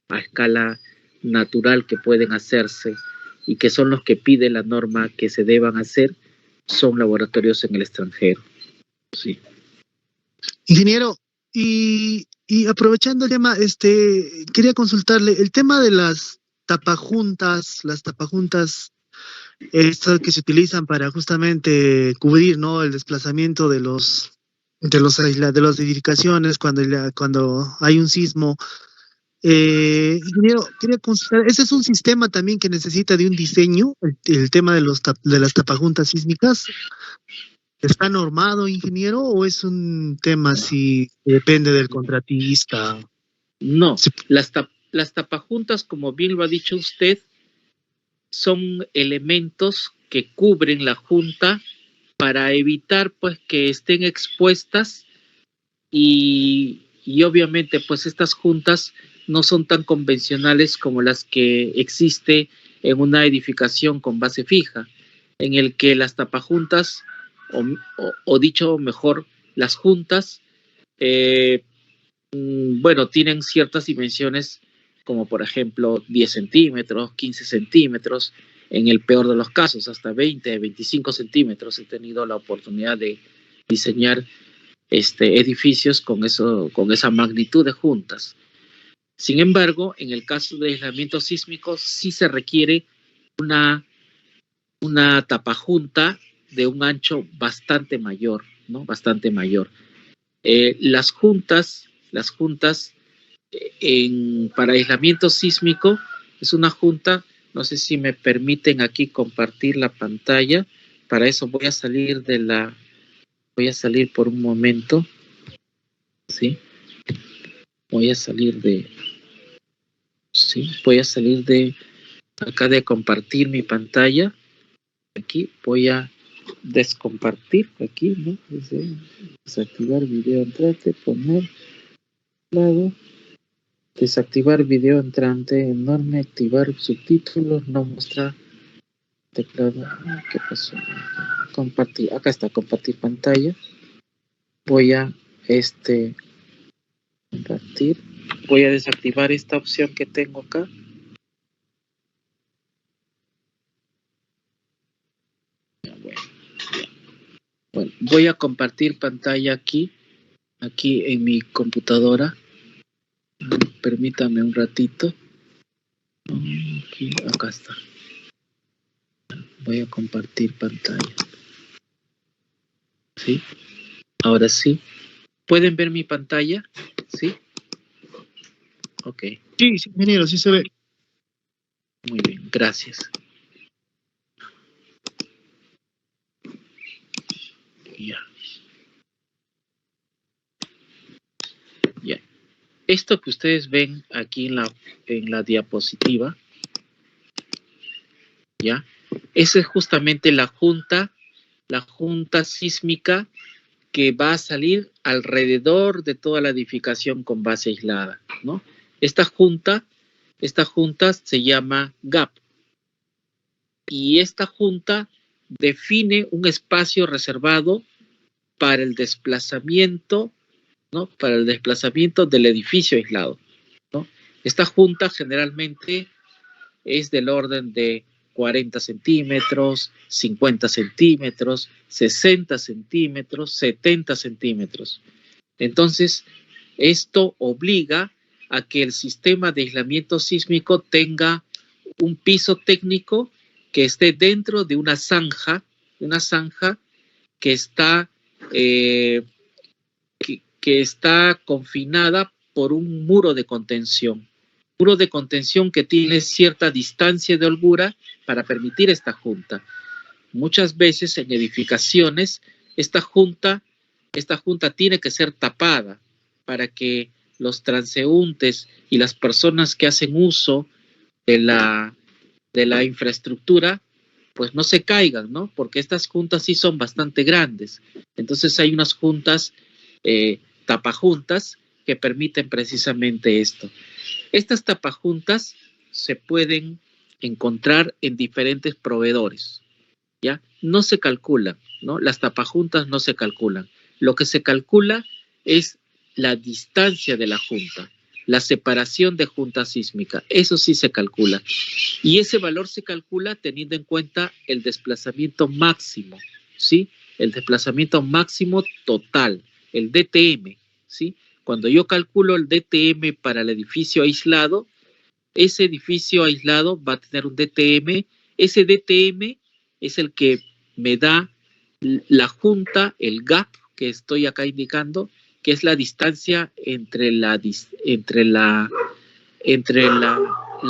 a escala natural que pueden hacerse y que son los que pide la norma que se deban hacer, son laboratorios en el extranjero. Sí. Ingeniero, y aprovechando el tema, quería consultarle el tema de las tapajuntas estas que se utilizan para justamente cubrir, ¿no?, el desplazamiento de las edificaciones cuando hay un sismo. Ingeniero, quería consultar, ¿ese es un sistema también que necesita de un diseño, el tema de las tapajuntas sísmicas? ¿Está normado, ingeniero, o es un tema si depende del contratista? No, las tapajuntas, como bien lo ha dicho usted, son elementos que cubren la junta para evitar pues que estén expuestas y obviamente pues estas juntas no son tan convencionales como las que existe en una edificación con base fija, en el que las tapajuntas, o dicho mejor, las juntas, bueno, tienen ciertas dimensiones como por ejemplo 10 centímetros, 15 centímetros, en el peor de los casos, hasta 20, 25 centímetros. He tenido la oportunidad de diseñar edificios con esa magnitud de juntas. Sin embargo, en el caso de aislamiento sísmico sí se requiere una tapajunta de un ancho bastante mayor, ¿no? Bastante mayor. Las juntas para aislamiento sísmico es una junta, no sé si me permiten aquí compartir la pantalla. Para eso voy a salir por un momento, ¿sí? Voy a salir de acá de compartir mi pantalla. Aquí voy a descompartir, aquí, ¿no? Desactivar video entrante, poner lado, desactivar video entrante enorme, activar subtítulos, no mostrar teclado. ¿Qué pasó? Compartir, acá está, compartir pantalla. Voy a compartir, voy a desactivar esta opción que tengo acá. Bueno, voy a compartir pantalla aquí en mi computadora. Permítame un ratito. Acá está. Voy a compartir pantalla. ¿Sí? Ahora sí. ¿Pueden ver mi pantalla? ¿Sí? Ok. Sí, ingeniero, sí se ve. Muy bien, gracias. Ya. Esto que ustedes ven aquí en la diapositiva, ¿ya? Esa es justamente la junta sísmica que va a salir alrededor de toda la edificación con base aislada, ¿no? Esta junta se llama GAP. Y esta junta define un espacio reservado para el desplazamiento, ¿no? Para el desplazamiento del edificio aislado, ¿no? Esta junta generalmente es del orden de 40 centímetros, 50 centímetros, 60 centímetros, 70 centímetros. Entonces, esto obliga a que el sistema de aislamiento sísmico tenga un piso técnico que esté dentro de una zanja que está que está confinada por un muro de contención que tiene cierta distancia de holgura para permitir esta junta. Muchas veces en edificaciones esta junta tiene que ser tapada para que los transeúntes y las personas que hacen uso de la infraestructura pues no se caigan, ¿no? Porque estas juntas sí son bastante grandes. Entonces hay unas juntas tapajuntas que permiten precisamente esto. Estas tapajuntas se pueden encontrar en diferentes proveedores, ¿ya? No se calculan, ¿no? Las tapajuntas no se calculan. Lo que se calcula es la distancia de la junta, la separación de junta sísmica. Eso sí se calcula. Y ese valor se calcula teniendo en cuenta el desplazamiento máximo, ¿sí? El desplazamiento máximo total, el DTM, ¿sí? Cuando yo calculo el DTM para el edificio aislado, ese edificio aislado va a tener un DTM. Ese DTM es el que me da la junta, el gap que estoy acá indicando, que es la distancia entre la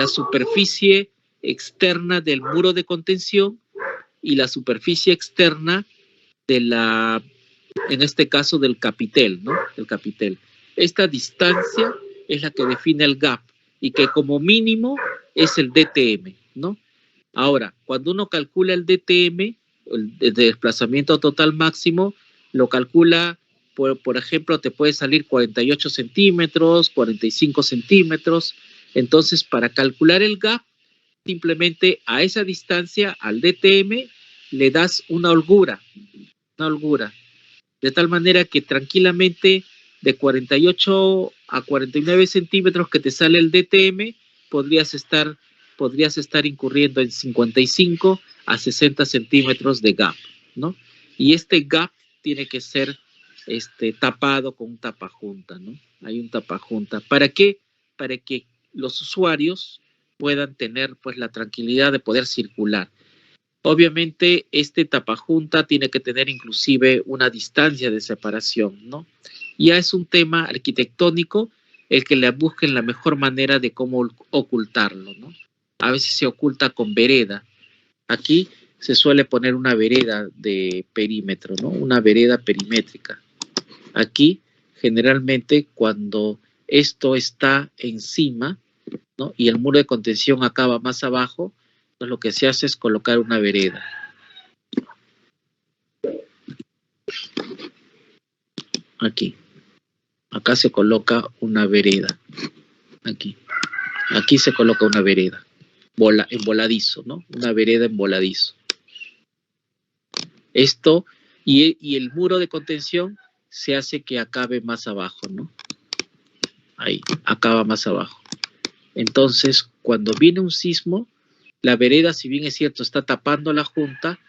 superficie externa del muro de contención y la superficie externa en este caso del capitel, ¿no? El capitel. Esta distancia es la que define el gap. y que como mínimo es el DTM, ¿no? Ahora, cuando uno calcula el DTM, el desplazamiento total máximo, lo calcula, por ejemplo, te puede salir 48 centímetros, 45 centímetros. Entonces, para calcular el gap, simplemente a esa distancia, al DTM, le das una holgura, de tal manera que tranquilamente de 48 a 49 centímetros que te sale el DTM, podrías estar incurriendo en 55 a 60 centímetros de gap, ¿no? Y este gap tiene que ser tapado con un tapajunta, ¿no? Hay un tapajunta. ¿Para qué? Para que los usuarios puedan tener pues la tranquilidad de poder circular. Obviamente este tapajunta tiene que tener inclusive una distancia de separación, ¿no? Ya es un tema arquitectónico el que le busquen la mejor manera de cómo ocultarlo, ¿no? A veces se oculta con vereda. Aquí se suele poner una vereda de perímetro, ¿no? Una vereda perimétrica. Aquí, generalmente, cuando esto está encima, ¿no? Y el muro de contención acaba más abajo, pues lo que se hace es colocar una vereda. Aquí. Acá se coloca una vereda. Aquí se coloca una vereda. En voladizo, ¿no? Una vereda en voladizo. Esto, y el muro de contención se hace que acabe más abajo, ¿no? Ahí, acaba más abajo. Entonces, cuando viene un sismo, la vereda, si bien es cierto, está tapando la junta,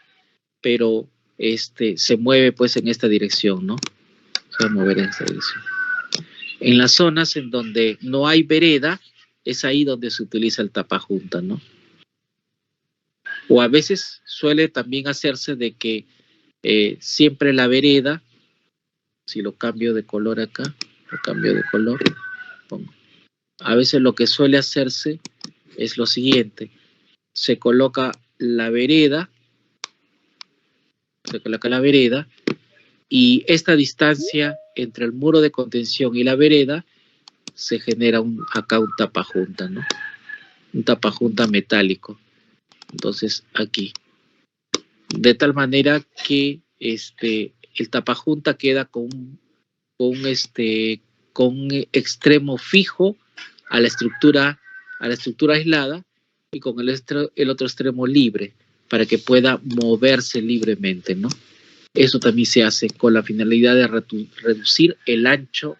pero se mueve pues en esta dirección, ¿no? Se va a mover en esta dirección. En las zonas en donde no hay vereda, es ahí donde se utiliza el tapajunta, ¿no? O a veces suele también hacerse de que siempre la vereda, si lo cambio de color acá, pongo. A veces lo que suele hacerse es lo siguiente: se coloca la vereda, y esta distancia entre el muro de contención y la vereda se genera acá un tapajunta, ¿no? Un tapajunta metálico. Entonces aquí, de tal manera que el tapajunta queda con un extremo fijo a la estructura aislada y con el otro extremo libre para que pueda moverse libremente, ¿no? Eso también se hace con la finalidad de reducir el ancho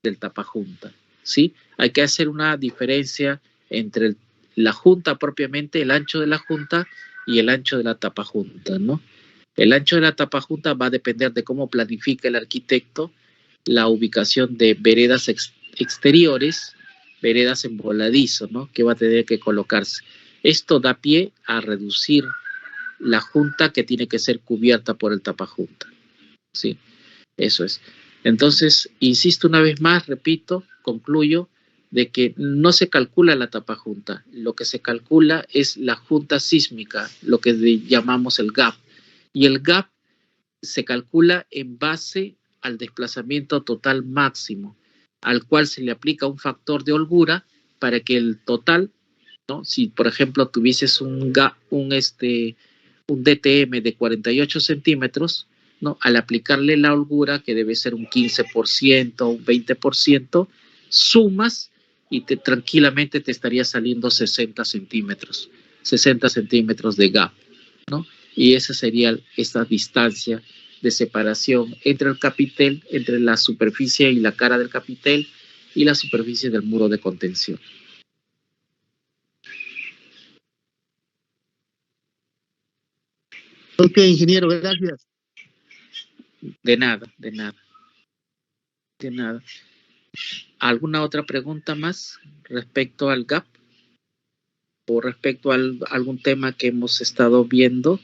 del tapajunta, ¿sí? Hay que hacer una diferencia entre la junta propiamente, el ancho de la junta y el ancho de la tapajunta, ¿no? El ancho de la tapajunta va a depender de cómo planifica el arquitecto la ubicación de veredas exteriores, veredas en voladizo, ¿no? Que va a tener que colocarse. Esto da pie a reducir la junta que tiene que ser cubierta por el tapajunta, ¿sí? Eso es. Entonces, insisto una vez más, repito, concluyo, de que no se calcula la tapajunta, lo que se calcula es la junta sísmica, lo que llamamos el gap. Y el gap se calcula en base al desplazamiento total máximo, al cual se le aplica un factor de holgura para que el total, ¿no? Si por ejemplo tuvieses un DTM de 48 centímetros, ¿no? Al aplicarle la holgura, que debe ser un 15%, un 20%, sumas y tranquilamente te estaría saliendo 60 centímetros de gap, ¿no? Y esa sería esta distancia de separación entre el capitel, entre la superficie y la cara del capitel y la superficie del muro de contención. Ok, ingeniero, gracias. De nada. ¿Alguna otra pregunta más respecto al gap? ¿O respecto a algún tema que hemos estado viendo?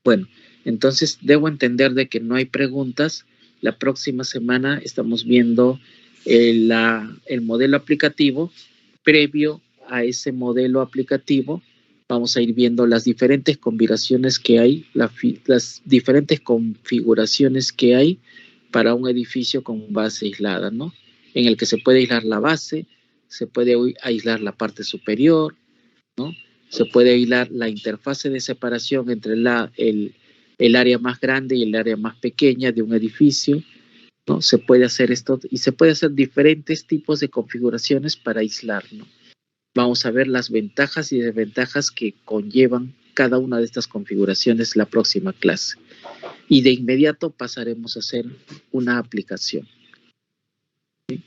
Bueno, entonces debo entender de que no hay preguntas. La próxima semana estamos viendo el modelo aplicativo. Previo a ese modelo aplicativo, Vamos a ir viendo las diferentes combinaciones que hay, las diferentes configuraciones que hay para un edificio con base aislada, ¿no? En el que se puede aislar la base, se puede aislar la parte superior, ¿no? Se puede aislar la interfase de separación entre el área más grande y el área más pequeña de un edificio, ¿no? Se puede hacer esto y se puede hacer diferentes tipos de configuraciones para aislar, ¿no? Vamos a ver las ventajas y desventajas que conllevan cada una de estas configuraciones la próxima clase. Y de inmediato pasaremos a hacer una aplicación. ¿Sí?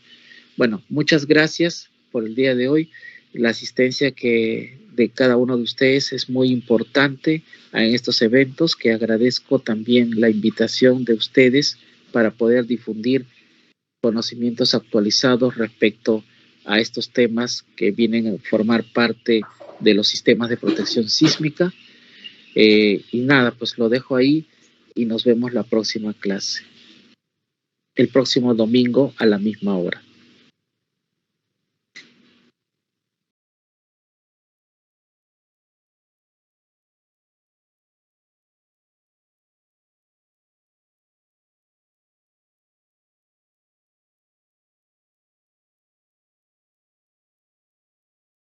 Bueno, muchas gracias por el día de hoy. La asistencia de cada uno de ustedes es muy importante en estos eventos, que agradezco también la invitación de ustedes para poder difundir conocimientos actualizados respecto a estos temas que vienen a formar parte de los sistemas de protección sísmica. Y nada, pues lo dejo ahí y nos vemos la próxima clase, el próximo domingo a la misma hora.